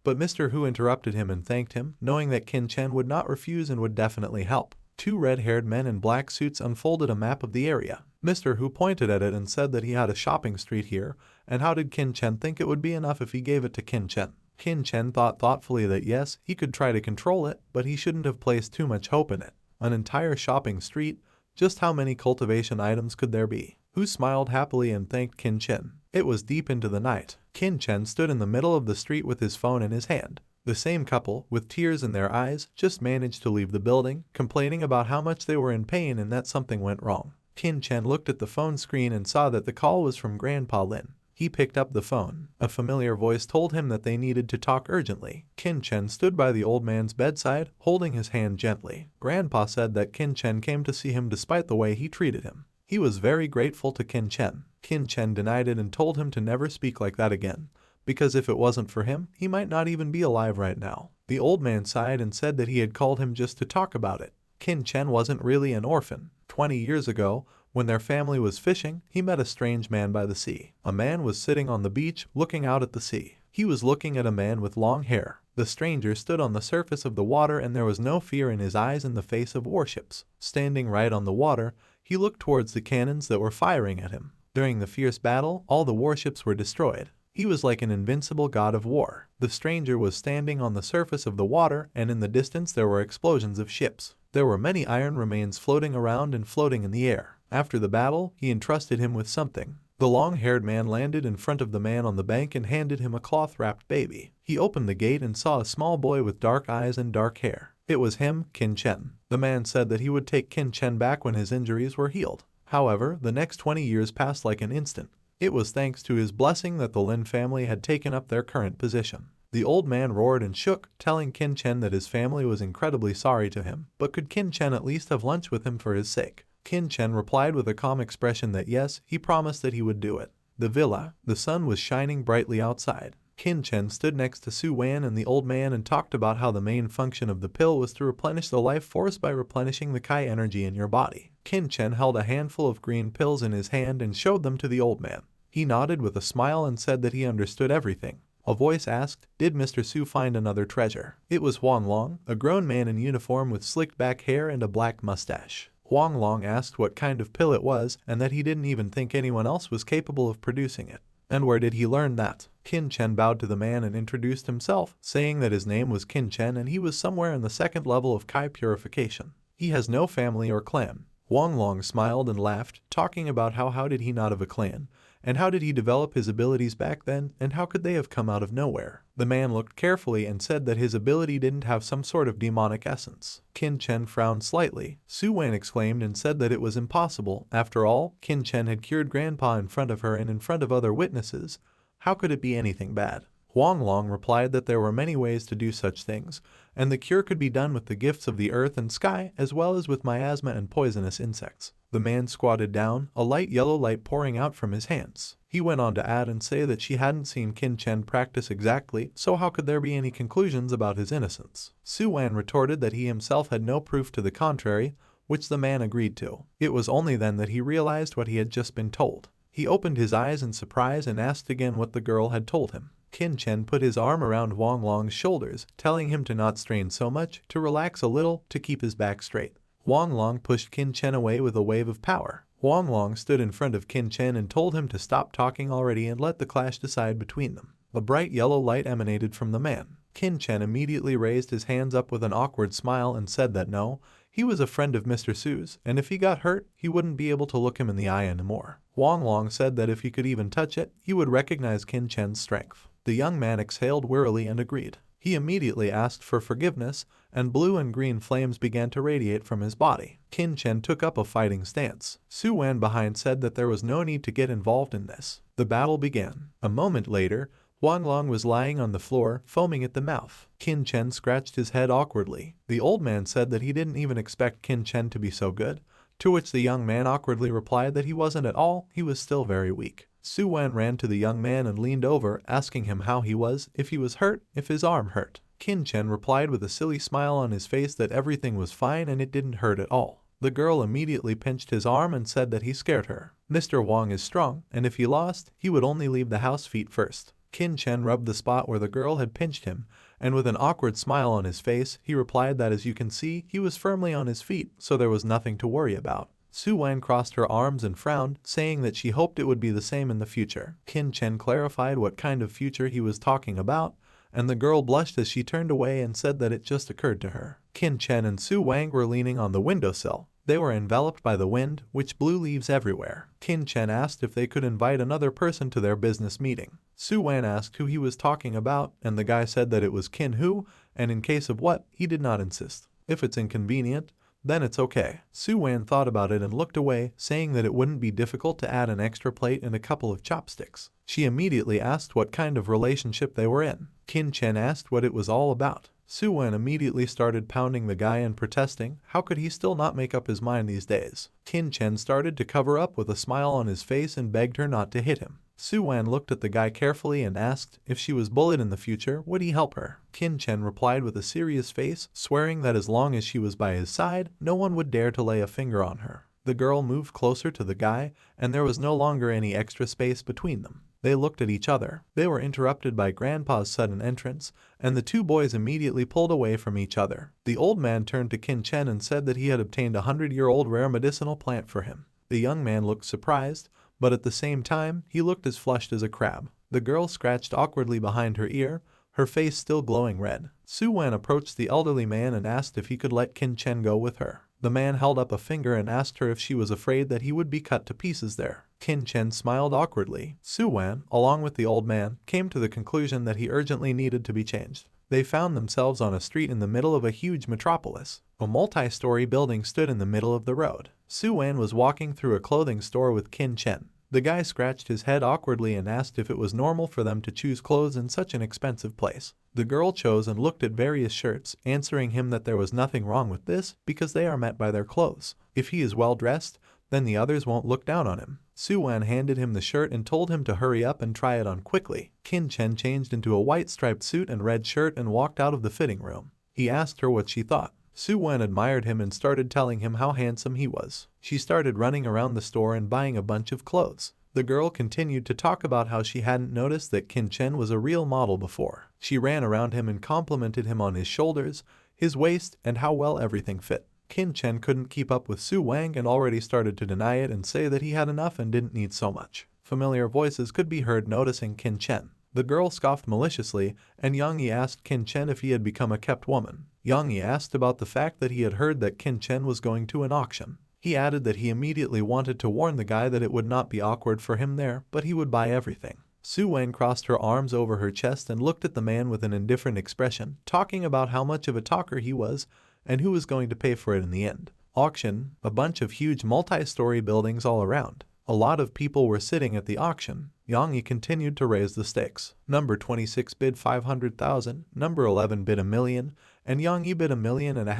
but Mr. Hu interrupted him and thanked him, knowing that Qin Chen would not refuse and would definitely help. Two red-haired men in black suits unfolded a map of the area. Mr. Hu pointed at it and said that he had a shopping street here, and how did Qin Chen think it would be enough if he gave it to Qin Chen? Qin Chen thought thoughtfully that yes, he could try to control it, but he shouldn't have placed too much hope in it. An entire shopping street? Just how many cultivation items could there be? Hu smiled happily and thanked Qin Chen. It was deep into the night. Qin Chen stood in the middle of the street with his phone in his hand. The same couple, with tears in their eyes, just managed to leave the building, complaining about how much they were in pain and that something went wrong. Qin Chen looked at the phone screen and saw that the call was from Grandpa Lin. He picked up the phone. A familiar voice told him that they needed to talk urgently. Qin Chen stood by the old man's bedside, holding his hand gently. Grandpa said that Qin Chen came to see him despite the way he treated him. He was very grateful to Qin Chen. Qin Chen denied it and told him to never speak like that again, because if it wasn't for him, he might not even be alive right now. The old man sighed and said that he had called him just to talk about it. Qin Chen wasn't really an orphan. 20 years ago, when their family was fishing, he met a strange man by the sea. A man was sitting on the beach, looking out at the sea. He was looking at a man with long hair. The stranger stood on the surface of the water and there was no fear in his eyes in the face of warships. Standing right on the water, he looked towards the cannons that were firing at him. During the fierce battle, all the warships were destroyed. He was like an invincible god of war. The stranger was standing on the surface of the water, and in the distance there were explosions of ships. There were many iron remains floating around and floating in the air. After the battle, he entrusted him with something. The long-haired man landed in front of the man on the bank and handed him a cloth-wrapped baby. He opened the gate and saw a small boy with dark eyes and dark hair. It was him, Qin Chen. The man said that he would take Qin Chen back when his injuries were healed. However, the next 20 years passed like an instant. It was thanks to his blessing that the Lin family had taken up their current position. The old man roared and shook, telling Qin Chen that his family was incredibly sorry to him, but could Qin Chen at least have lunch with him for his sake? Qin Chen replied with a calm expression that yes, he promised that he would do it. The villa. The sun was shining brightly outside. Qin Chen stood next to Su Wan and the old man and talked about how the main function of the pill was to replenish the life force by replenishing the Kai energy in your body. Qin Chen held a handful of green pills in his hand and showed them to the old man. He nodded with a smile and said that he understood everything. A voice asked, "Did Mr. Su find another treasure?" It was Huang Long, a grown man in uniform with slicked back hair and a black mustache. Huang Long asked what kind of pill it was and that he didn't even think anyone else was capable of producing it. And where did he learn that? Qin Chen bowed to the man and introduced himself, saying that his name was Qin Chen and he was somewhere in the second level of Kai purification. He has no family or clan. Huang Long smiled and laughed, talking about how did he not have a clan, and how did he develop his abilities back then, and how could they have come out of nowhere? The man looked carefully and said that his ability didn't have some sort of demonic essence. Qin Chen frowned slightly. Su Wan exclaimed and said that it was impossible. After all, Qin Chen had cured Grandpa in front of her and in front of other witnesses. How could it be anything bad? Huang Long replied that there were many ways to do such things, and the cure could be done with the gifts of the earth and sky as well as with miasma and poisonous insects. The man squatted down, a light yellow light pouring out from his hands. He went on to add and say that she hadn't seen Qin Chen practice exactly, so how could there be any conclusions about his innocence? Su Wan retorted that he himself had no proof to the contrary, which the man agreed to. It was only then that he realized what he had just been told. He opened his eyes in surprise and asked again what the girl had told him. Qin Chen put his arm around Huang Long's shoulders, telling him to not strain so much, to relax a little, to keep his back straight. Huang Long pushed Qin Chen away with a wave of power. Huang Long stood in front of Qin Chen and told him to stop talking already and let the clash decide between them. A bright yellow light emanated from the man. Qin Chen immediately raised his hands up with an awkward smile and said that no, he was a friend of Mr. Su's, and if he got hurt, he wouldn't be able to look him in the eye anymore. Huang Long said that if he could even touch it, he would recognize Qin Chen's strength. The young man exhaled wearily and agreed. He immediately asked for forgiveness, and blue and green flames began to radiate from his body. Qin Chen took up a fighting stance. Su Wan behind said that there was no need to get involved in this. The battle began. A moment later, Huang Long was lying on the floor, foaming at the mouth. Qin Chen scratched his head awkwardly. The old man said that he didn't even expect Qin Chen to be so good, to which the young man awkwardly replied that he wasn't at all, he was still very weak. Su Wan ran to the young man and leaned over, asking him how he was, if he was hurt, if his arm hurt. Qin Chen replied with a silly smile on his face that everything was fine and it didn't hurt at all. The girl immediately pinched his arm and said that he scared her. Mr. Wang is strong, and if he lost, he would only leave the house feet first. Qin Chen rubbed the spot where the girl had pinched him, and with an awkward smile on his face, he replied that as you can see, he was firmly on his feet, so there was nothing to worry about. Su Wan crossed her arms and frowned, saying that she hoped it would be the same in the future. Qin Chen clarified what kind of future he was talking about, and the girl blushed as she turned away and said that it just occurred to her. Qin Chen and Su Wang were leaning on the windowsill. They were enveloped by the wind, which blew leaves everywhere. Qin Chen asked if they could invite another person to their business meeting. Su Wan asked who he was talking about, and the guy said that it was Qin Hu, and in case of what, he did not insist. If it's inconvenient, then it's okay. Su Wan thought about it and looked away, saying that it wouldn't be difficult to add an extra plate and a couple of chopsticks. She immediately asked what kind of relationship they were in. Qin Chen asked what it was all about. Su Wan immediately started pounding the guy and protesting. How could he still not make up his mind these days? Qin Chen started to cover up with a smile on his face and begged her not to hit him. Su Wan looked at the guy carefully and asked if she was bullied in the future, would he help her? Qin Chen replied with a serious face, swearing that as long as she was by his side, no one would dare to lay a finger on her. The girl moved closer to the guy, and there was no longer any extra space between them. They looked at each other. They were interrupted by Grandpa's sudden entrance, and the two boys immediately pulled away from each other. The old man turned to Qin Chen and said that he had obtained a 100-year-old rare medicinal plant for him. The young man looked surprised, but at the same time, he looked as flushed as a crab. The girl scratched awkwardly behind her ear, her face still glowing red. Su Wan approached the elderly man and asked if he could let Qin Chen go with her. The man held up a finger and asked her if she was afraid that he would be cut to pieces there. Qin Chen smiled awkwardly. Su Wan, along with the old man, came to the conclusion that he urgently needed to be changed. They found themselves on a street in the middle of a huge metropolis. A multi-story building stood in the middle of the road. Su Wan was walking through a clothing store with Qin Chen. The guy scratched his head awkwardly and asked if it was normal for them to choose clothes in such an expensive place. The girl chose and looked at various shirts, answering him that there was nothing wrong with this because they are met by their clothes. If he is well dressed, then the others won't look down on him. Su Wan handed him the shirt and told him to hurry up and try it on quickly. Qin Chen changed into a white striped suit and red shirt and walked out of the fitting room. He asked her what she thought. Su Wan admired him and started telling him how handsome he was. She started running around the store and buying a bunch of clothes. The girl continued to talk about how she hadn't noticed that Qin Chen was a real model before. She ran around him and complimented him on his shoulders, his waist, and how well everything fit. Qin Chen couldn't keep up with Su Wang and already started to deny it and say that he had enough and didn't need so much. Familiar voices could be heard noticing Qin Chen. The girl scoffed maliciously, and Yang Yi asked Qin Chen if he had become a kept woman. Yang Yi asked about the fact that he had heard that Qin Chen was going to an auction. He added that he immediately wanted to warn the guy that it would not be awkward for him there, but he would buy everything. Su Wan crossed her arms over her chest and looked at the man with an indifferent expression, talking about how much of a talker he was and who was going to pay for it in the end. Auction, a bunch of huge multi-story buildings all around. A lot of people were sitting at the auction. Yang Yi continued to raise the stakes. Number 26 bid 500,000, number 11 bid 1 million, and Yang Yi bid 1.5 million.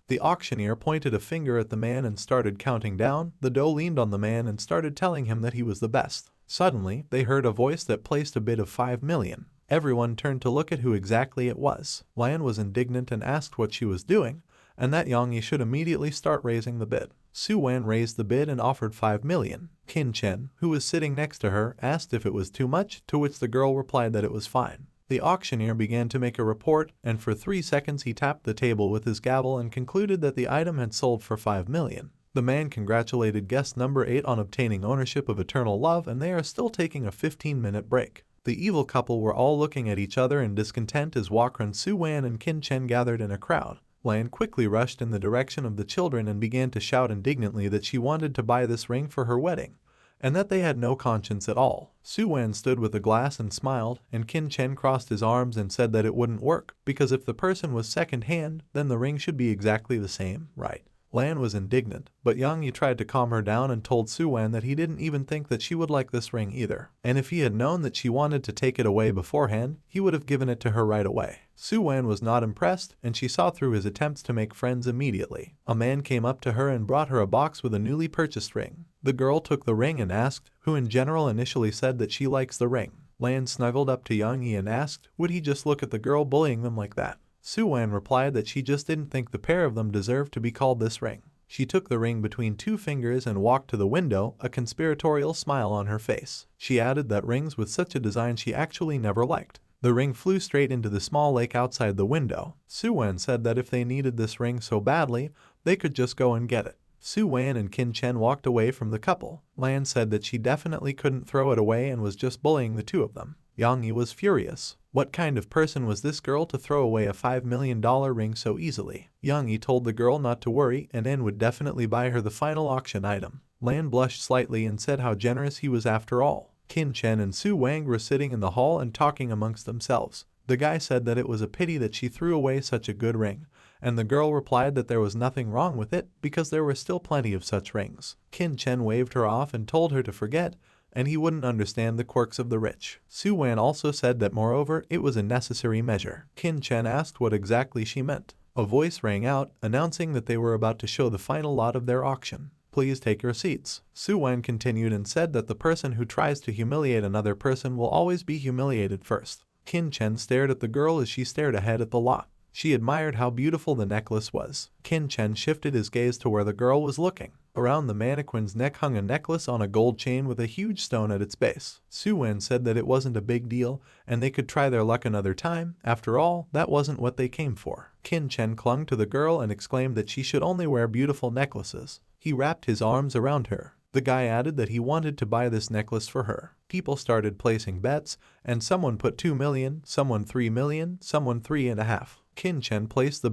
The auctioneer pointed a finger at the man and started counting down. The doe leaned on the man and started telling him that he was the best. Suddenly, they heard a voice that placed a bid of 5 million. Everyone turned to look at who exactly it was. Lian was indignant and asked what she was doing, and that Yang Yi should immediately start raising the bid. Su Wan raised the bid and offered 5 million. Qin Chen, who was sitting next to her, asked if it was too much, to which the girl replied that it was fine. The auctioneer began to make a report, and for 3 seconds he tapped the table with his gavel and concluded that the item had sold for 5 million. The man congratulated guest number 8 on obtaining ownership of eternal love, and they are still taking a 15-minute break. The evil couple were all looking at each other in discontent as Wakran, Su Wan, and Qin Chen gathered in a crowd. Lan quickly rushed in the direction of the children and began to shout indignantly that she wanted to buy this ring for her wedding, and that they had no conscience at all. Su Wan stood with a glass and smiled, and Qin Chen crossed his arms and said that it wouldn't work, because if the person was second-hand, then the ring should be exactly the same, right? Lan was indignant, but Yang Yi tried to calm her down and told Su Wan that he didn't even think that she would like this ring either, and if he had known that she wanted to take it away beforehand, he would have given it to her right away. Su Wan was not impressed, and she saw through his attempts to make friends immediately. A man came up to her and brought her a box with a newly purchased ring. The girl took the ring and asked, who in general initially said that she likes the ring. Lan snuggled up to Yang Yi and asked, would he just look at the girl bullying them like that? Su Wan replied that she just didn't think the pair of them deserved to be called this ring. She took the ring between 2 fingers and walked to the window, a conspiratorial smile on her face. She added that rings with such a design she actually never liked. The ring flew straight into the small lake outside the window. Su Wan said that if they needed this ring so badly, they could just go and get it. Su Wan and Qin Chen walked away from the couple. Lan said that she definitely couldn't throw it away and was just bullying the two of them. Yang Yi was furious. What kind of person was this girl to throw away a $5 million ring so easily? Yang Yi told the girl not to worry and N would definitely buy her the final auction item. Lan blushed slightly and said how generous he was after all. Qin Chen and Su Wang were sitting in the hall and talking amongst themselves. The guy said that it was a pity that she threw away such a good ring, and the girl replied that there was nothing wrong with it because there were still plenty of such rings. Qin Chen waved her off and told her to forget, and he wouldn't understand the quirks of the rich. Su Wan also said that moreover it was a necessary measure. Qin Chen asked what exactly she meant. A voice rang out, announcing that they were about to show the final lot of their auction. Please take your seats. Su Wan continued and said that the person who tries to humiliate another person will always be humiliated first. Qin Chen stared at the girl as she stared ahead at the lot. She admired how beautiful the necklace was. Qin Chen shifted his gaze to where the girl was looking. Around the mannequin's neck hung a necklace on a gold chain with a huge stone at its base. Su Wen said that it wasn't a big deal and they could try their luck another time. After all, that wasn't what they came for. Qin Chen clung to the girl and exclaimed that she should only wear beautiful necklaces. He wrapped his arms around her. The guy added that he wanted to buy this necklace for her. People started placing bets, and someone put 2 million, someone 3 million, someone 3.5. Qin Chen placed the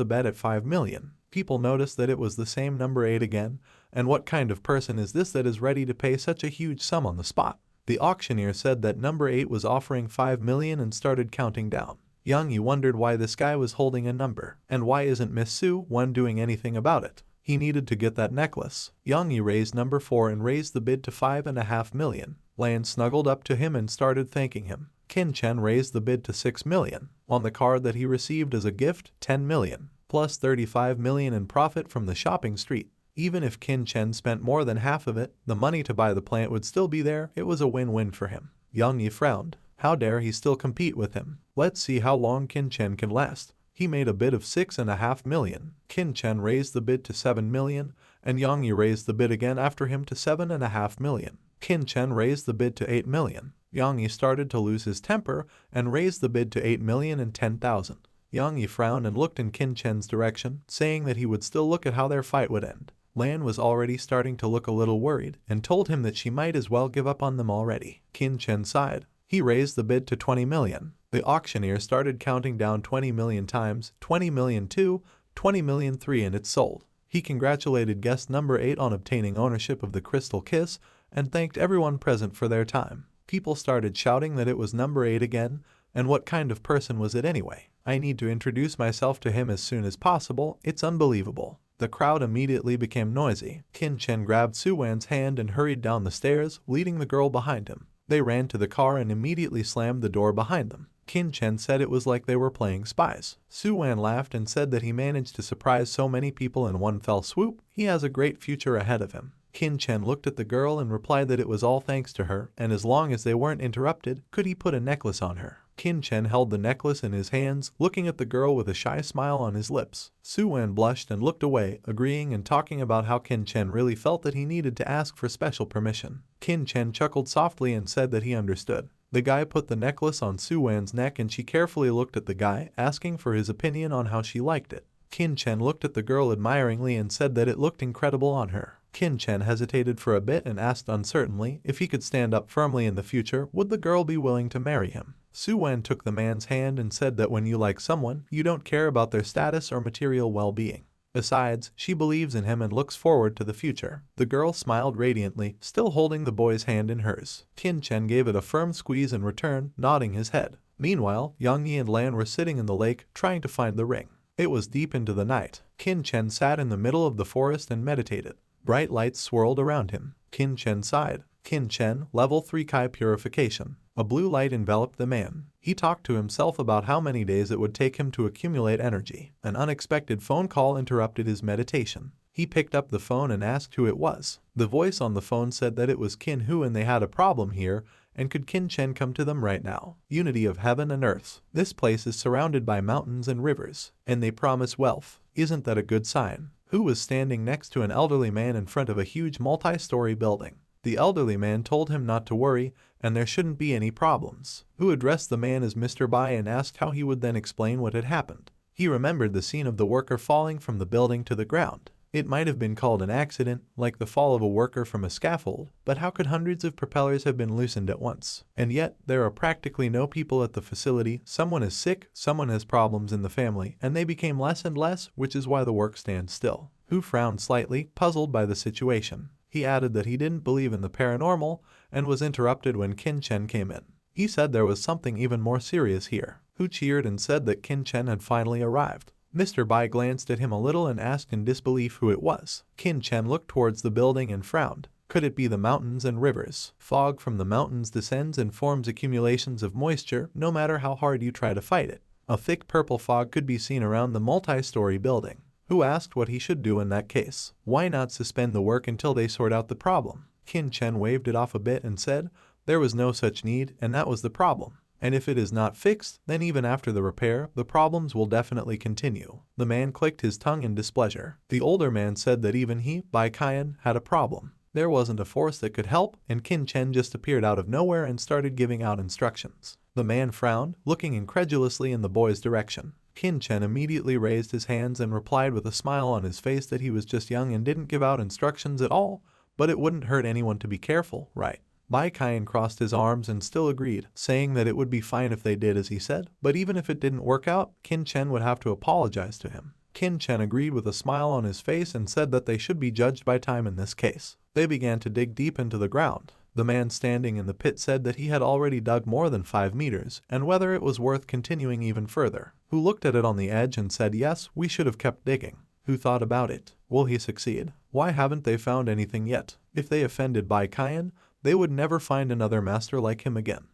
bet at 5 million. People noticed that it was the same number 8 again, and what kind of person is this that is ready to pay such a huge sum on the spot? The auctioneer said that number 8 was offering 5 million and started counting down. Yang Yi wondered why this guy was holding a number, and why isn't Miss Su Wen doing anything about it? He needed to get that necklace. Yang Yi raised number 4 and raised the bid to 5.5 million. Lan snuggled up to him and started thanking him. Qin Chen raised the bid to 6 million. On the card that he received as a gift, 10 million, plus 35 million in profit from the shopping street. Even if Qin Chen spent more than half of it, the money to buy the plant would still be there. It was a win-win for him. Yang Yi frowned. How dare he still compete with him? Let's see how long Qin Chen can last. He made a bid of 6.5 million. Qin Chen raised the bid to 7 million, and Yang Yi raised the bid again after him to 7.5 million. Qin Chen raised the bid to 8 million. Yang Yi started to lose his temper and raised the bid to 8 million and 10,000. Yang Yi frowned and looked in Qin Chen's direction, saying that he would still look at how their fight would end. Lan was already starting to look a little worried and told him that she might as well give up on them already. Qin Chen sighed. He raised the bid to 20 million. The auctioneer started counting down 20 million times, 20 million 2, 20 million 3, and it sold. He congratulated guest number 8 on obtaining ownership of the Crystal Kiss and thanked everyone present for their time. People started shouting that it was number 8 again, and what kind of person was it anyway? I need to introduce myself to him as soon as possible. It's unbelievable. The crowd immediately became noisy. Qin Chen grabbed Su Wen's hand and hurried down the stairs, leading the girl behind him. They ran to the car and immediately slammed the door behind them. Qin Chen said it was like they were playing spies. Su Wen laughed and said that he managed to surprise so many people in one fell swoop. He has a great future ahead of him. Qin Chen looked at the girl and replied that it was all thanks to her, and as long as they weren't interrupted, could he put a necklace on her. Qin Chen held the necklace in his hands, looking at the girl with a shy smile on his lips. Su Wen blushed and looked away, agreeing and talking about how Qin Chen really felt that he needed to ask for special permission. Qin Chen chuckled softly and said that he understood. The guy put the necklace on Su Wen's neck and she carefully looked at the guy, asking for his opinion on how she liked it. Qin Chen looked at the girl admiringly and said that it looked incredible on her. Qin Chen hesitated for a bit and asked uncertainly if he could stand up firmly in the future, would the girl be willing to marry him? Su Wen took the man's hand and said that when you like someone, you don't care about their status or material well-being. Besides, she believes in him and looks forward to the future. The girl smiled radiantly, still holding the boy's hand in hers. Qin Chen gave it a firm squeeze in return, nodding his head. Meanwhile, Yang Yi and Lan were sitting in the lake, trying to find the ring. It was deep into the night. Qin Chen sat in the middle of the forest and meditated. Bright lights swirled around him. Qin Chen sighed. Qin Chen, level 3 Kai purification. A blue light enveloped the man. He talked to himself about how many days it would take him to accumulate energy. An unexpected phone call interrupted his meditation. He picked up the phone and asked who it was. The voice on the phone said that it was Qin Hu and they had a problem here, and could Qin Chen come to them right now? Unity of heaven and earth. This place is surrounded by mountains and rivers, and they promise wealth. Isn't that a good sign? Hu was standing next to an elderly man in front of a huge multi-story building. The elderly man told him not to worry, and there shouldn't be any problems. Hu addressed the man as Mr. Bai and asked how he would then explain what had happened. He remembered the scene of the worker falling from the building to the ground. It might have been called an accident, like the fall of a worker from a scaffold, but how could hundreds of propellers have been loosened at once? And yet, there are practically no people at the facility. Someone is sick, someone has problems in the family, and they became less and less, which is why the work stands still. Hu frowned slightly, puzzled by the situation. He added that he didn't believe in the paranormal, and was interrupted when Qin Chen came in. He said there was something even more serious here. Hu cheered and said that Qin Chen had finally arrived. Mr. Bai glanced at him a little and asked in disbelief who it was. Qin Chen looked towards the building and frowned. Could it be the mountains and rivers? Fog from the mountains descends and forms accumulations of moisture, no matter how hard you try to fight it. A thick purple fog could be seen around the multi-story building. Hu asked what he should do in that case. Why not suspend the work until they sort out the problem? Qin Chen waved it off a bit and said there was no such need, and that was the problem. And if it is not fixed, then even after the repair, the problems will definitely continue. The man clicked his tongue in displeasure. The older man said that even he, Bai Qian, had a problem. There wasn't a force that could help, and Qin Chen just appeared out of nowhere and started giving out instructions. The man frowned, looking incredulously in the boy's direction. Qin Chen immediately raised his hands and replied with a smile on his face that he was just young and didn't give out instructions at all, but it wouldn't hurt anyone to be careful, right? Bai Qian crossed his arms and still agreed, saying that it would be fine if they did as he said, but even if it didn't work out, Qin Chen would have to apologize to him. Qin Chen agreed with a smile on his face and said that they should be judged by time in this case. They began to dig deep into the ground. The man standing in the pit said that he had already dug more than 5 meters, and whether it was worth continuing even further. Who looked at it on the edge and said, yes, we should have kept digging. Who thought about it? Will he succeed? Why haven't they found anything yet? If they offended Bai Qian, they would never find another master like him again.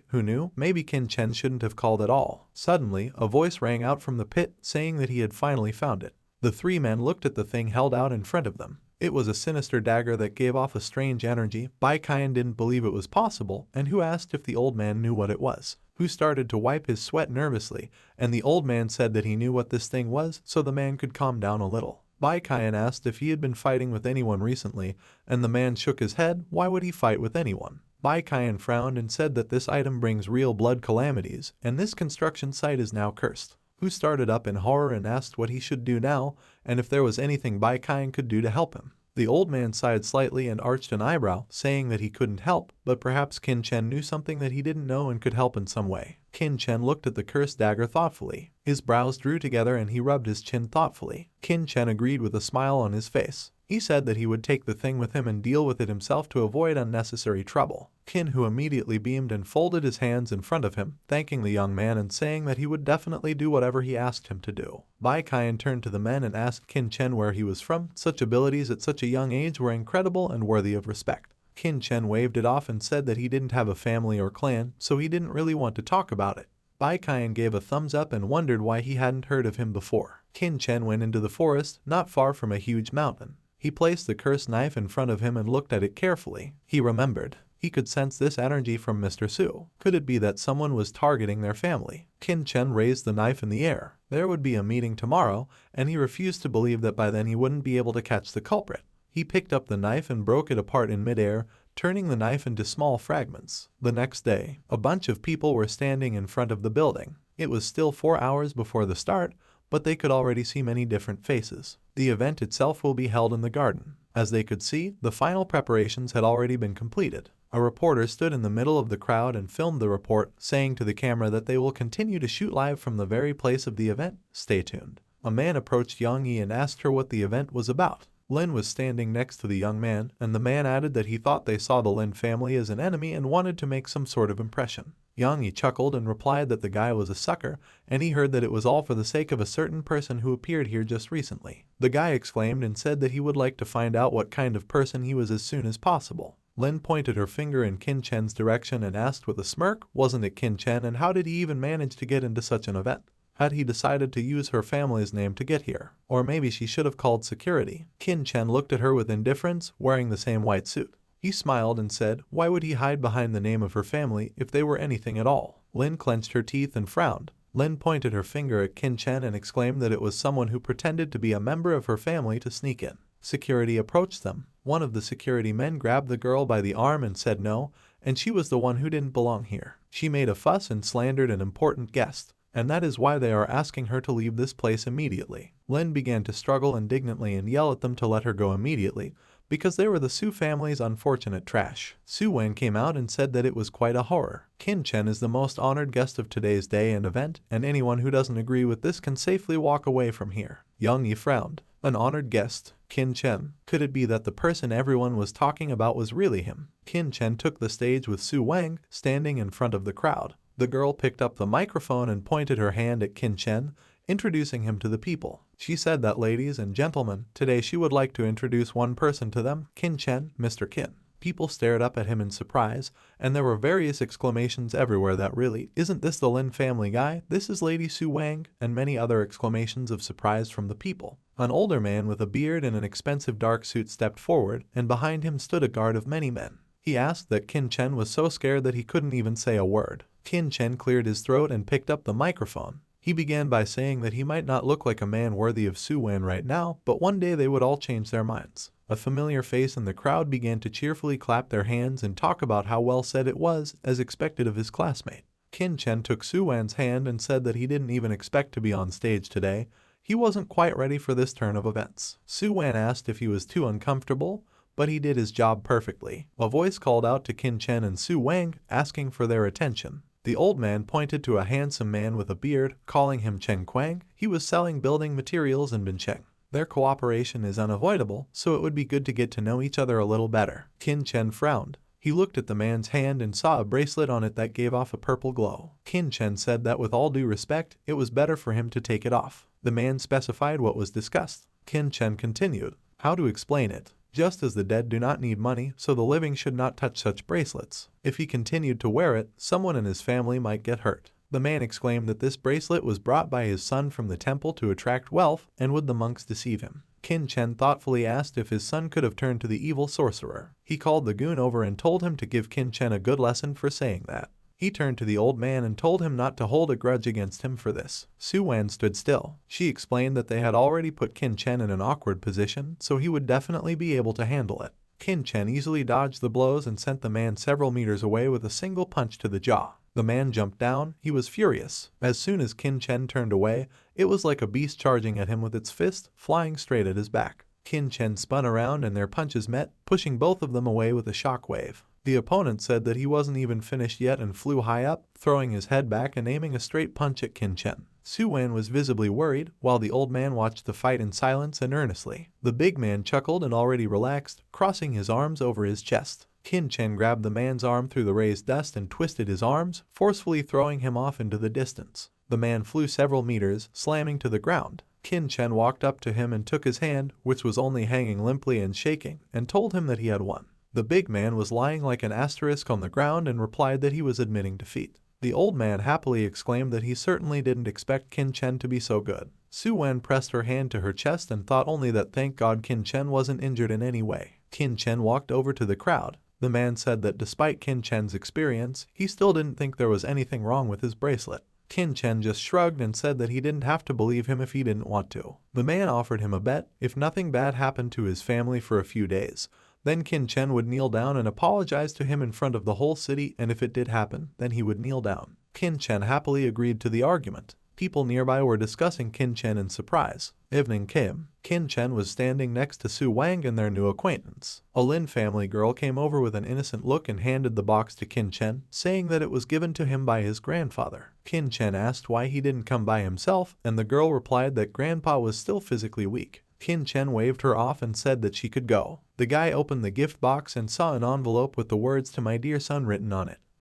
Who knew? Maybe Qin Chen shouldn't have called at all. Suddenly, a voice rang out from the pit, saying that he had finally found it. The 3 men looked at the thing held out in front of them. It was a sinister dagger that gave off a strange energy. Bai Qian didn't believe it was possible, and Hu asked if the old man knew what it was. Hu started to wipe his sweat nervously, and the old man said that he knew what this thing was, so the man could calm down a little. Bai Qian asked if he had been fighting with anyone recently, and the man shook his head. Why would he fight with anyone? Bai Qian frowned and said that this item brings real blood calamities, and this construction site is now cursed. Hu started up in horror and asked what he should do now, and if there was anything Bai Qian could do to help him. The old man sighed slightly and arched an eyebrow, saying that he couldn't help, but perhaps Qin Chen knew something that he didn't know and could help in some way. Qin Chen looked at the cursed dagger thoughtfully. His brows drew together and he rubbed his chin thoughtfully. Qin Chen agreed with a smile on his face. He said that he would take the thing with him and deal with it himself to avoid unnecessary trouble. Qin Hu immediately beamed and folded his hands in front of him, thanking the young man and saying that he would definitely do whatever he asked him to do. Bai Qian turned to the men and asked Qin Chen where he was from. Such abilities at such a young age were incredible and worthy of respect. Qin Chen waved it off and said that he didn't have a family or clan, so he didn't really want to talk about it. Bai Qian gave a thumbs up and wondered why he hadn't heard of him before. Qin Chen went into the forest, not far from a huge mountain. He placed the cursed knife in front of him and looked at it carefully. He remembered. He could sense this energy from Mr. Su. Could it be that someone was targeting their family? Qin Chen raised the knife in the air. There would be a meeting tomorrow, and he refused to believe that by then he wouldn't be able to catch the culprit. He picked up the knife and broke it apart in midair, turning the knife into small fragments. The next day, a bunch of people were standing in front of the building. It was still 4 hours before the start, but they could already see many different faces. The event itself will be held in the garden. As they could see, the final preparations had already been completed. A reporter stood in the middle of the crowd and filmed the report, saying to the camera that they will continue to shoot live from the very place of the event. Stay tuned. A man approached Yang Yi and asked her what the event was about. Lin was standing next to the young man, and the man added that he thought they saw the Lin family as an enemy and wanted to make some sort of impression. Yang Yi chuckled and replied that the guy was a sucker, and he heard that it was all for the sake of a certain person who appeared here just recently. The guy exclaimed and said that he would like to find out what kind of person he was as soon as possible. Lin pointed her finger in Qin Chen's direction and asked with a smirk, wasn't it Qin Chen, and how did he even manage to get into such an event? Had he decided to use her family's name to get here? Or maybe she should have called security. Qin Chen looked at her with indifference, wearing the same white suit. He smiled and said, why would he hide behind the name of her family if they were anything at all? Lin clenched her teeth and frowned. Lin pointed her finger at Qin Chen and exclaimed that it was someone who pretended to be a member of her family to sneak in. Security approached them. One of the security men grabbed the girl by the arm and said no, and she was the one who didn't belong here. She made a fuss and slandered an important guest, and that is why they are asking her to leave this place immediately. Lin began to struggle indignantly and yell at them to let her go immediately, because they were the Su family's unfortunate trash. Su Wen came out and said that it was quite a horror. Qin Chen is the most honored guest of today's day and event, and anyone who doesn't agree with this can safely walk away from here. Yang Yi frowned. An honored guest, Qin Chen. Could it be that the person everyone was talking about was really him? Qin Chen took the stage with Su Wang standing in front of the crowd. The girl picked up the microphone and pointed her hand at Qin Chen, introducing him to the people. She said that, ladies and gentlemen, today she would like to introduce one person to them, Qin Chen, Mr. Qin. People stared up at him in surprise, and there were various exclamations everywhere that really, isn't this the Lin family guy? This is Lady Su Wang, and many other exclamations of surprise from the people. An older man with a beard and an expensive dark suit stepped forward, and behind him stood a guard of many men. He asked that Qin Chen was so scared that he couldn't even say a word. Qin Chen cleared his throat and picked up the microphone. He began by saying that he might not look like a man worthy of Su Wan right now, but one day they would all change their minds. A familiar face in the crowd began to cheerfully clap their hands and talk about how well said it was, as expected of his classmate. Qin Chen took Su Wan's hand and said that he didn't even expect to be on stage today. He wasn't quite ready for this turn of events. Su Wan asked if he was too uncomfortable, but he did his job perfectly. A voice called out to Qin Chen and Su Wang, asking for their attention. The old man pointed to a handsome man with a beard, calling him Chen Kuang. He was selling building materials in Bincheng. Their cooperation is unavoidable, so it would be good to get to know each other a little better. Qin Chen frowned. He looked at the man's hand and saw a bracelet on it that gave off a purple glow. Qin Chen said that with all due respect, it was better for him to take it off. The man specified what was discussed. Qin Chen continued. How to explain it? Just as the dead do not need money, so the living should not touch such bracelets. If he continued to wear it, someone in his family might get hurt. The man exclaimed that this bracelet was brought by his son from the temple to attract wealth, and would the monks deceive him? Qin Chen thoughtfully asked if his son could have turned to the evil sorcerer. He called the goon over and told him to give Qin Chen a good lesson for saying that. He turned to the old man and told him not to hold a grudge against him for this. Su Wan stood still. She explained that they had already put Qin Chen in an awkward position, so he would definitely be able to handle it. Qin Chen easily dodged the blows and sent the man several meters away with a single punch to the jaw. The man jumped down. He was furious. As soon as Qin Chen turned away, it was like a beast charging at him with its fist, flying straight at his back. Qin Chen spun around and their punches met, pushing both of them away with a shockwave. The opponent said that he wasn't even finished yet and flew high up, throwing his head back and aiming a straight punch at Qin Chen. Su Wan was visibly worried, while the old man watched the fight in silence and earnestly. The big man chuckled and already relaxed, crossing his arms over his chest. Qin Chen grabbed the man's arm through the raised dust and twisted his arms, forcefully throwing him off into the distance. The man flew several meters, slamming to the ground. Qin Chen walked up to him and took his hand, which was only hanging limply and shaking, and told him that he had won. The big man was lying like an asterisk on the ground and replied that he was admitting defeat. The old man happily exclaimed that he certainly didn't expect Qin Chen to be so good. Su Wan pressed her hand to her chest and thought only that thank God Qin Chen wasn't injured in any way. Qin Chen walked over to the crowd. The man said that despite Qin Chen's experience, he still didn't think there was anything wrong with his bracelet. Qin Chen just shrugged and said that he didn't have to believe him if he didn't want to. The man offered him a bet if nothing bad happened to his family for a few days. Then Qin Chen would kneel down and apologize to him in front of the whole city, and if it did happen, then he would kneel down. Qin Chen happily agreed to the argument. People nearby were discussing Qin Chen in surprise. Evening came. Qin Chen was standing next to Su Wang and their new acquaintance. A Lin family girl came over with an innocent look and handed the box to Qin Chen, saying that it was given to him by his grandfather. Qin Chen asked why he didn't come by himself, and the girl replied that grandpa was still physically weak. Qin Chen waved her off and said that she could go. The guy opened the gift box and saw an envelope with the words "to my dear son" written on it.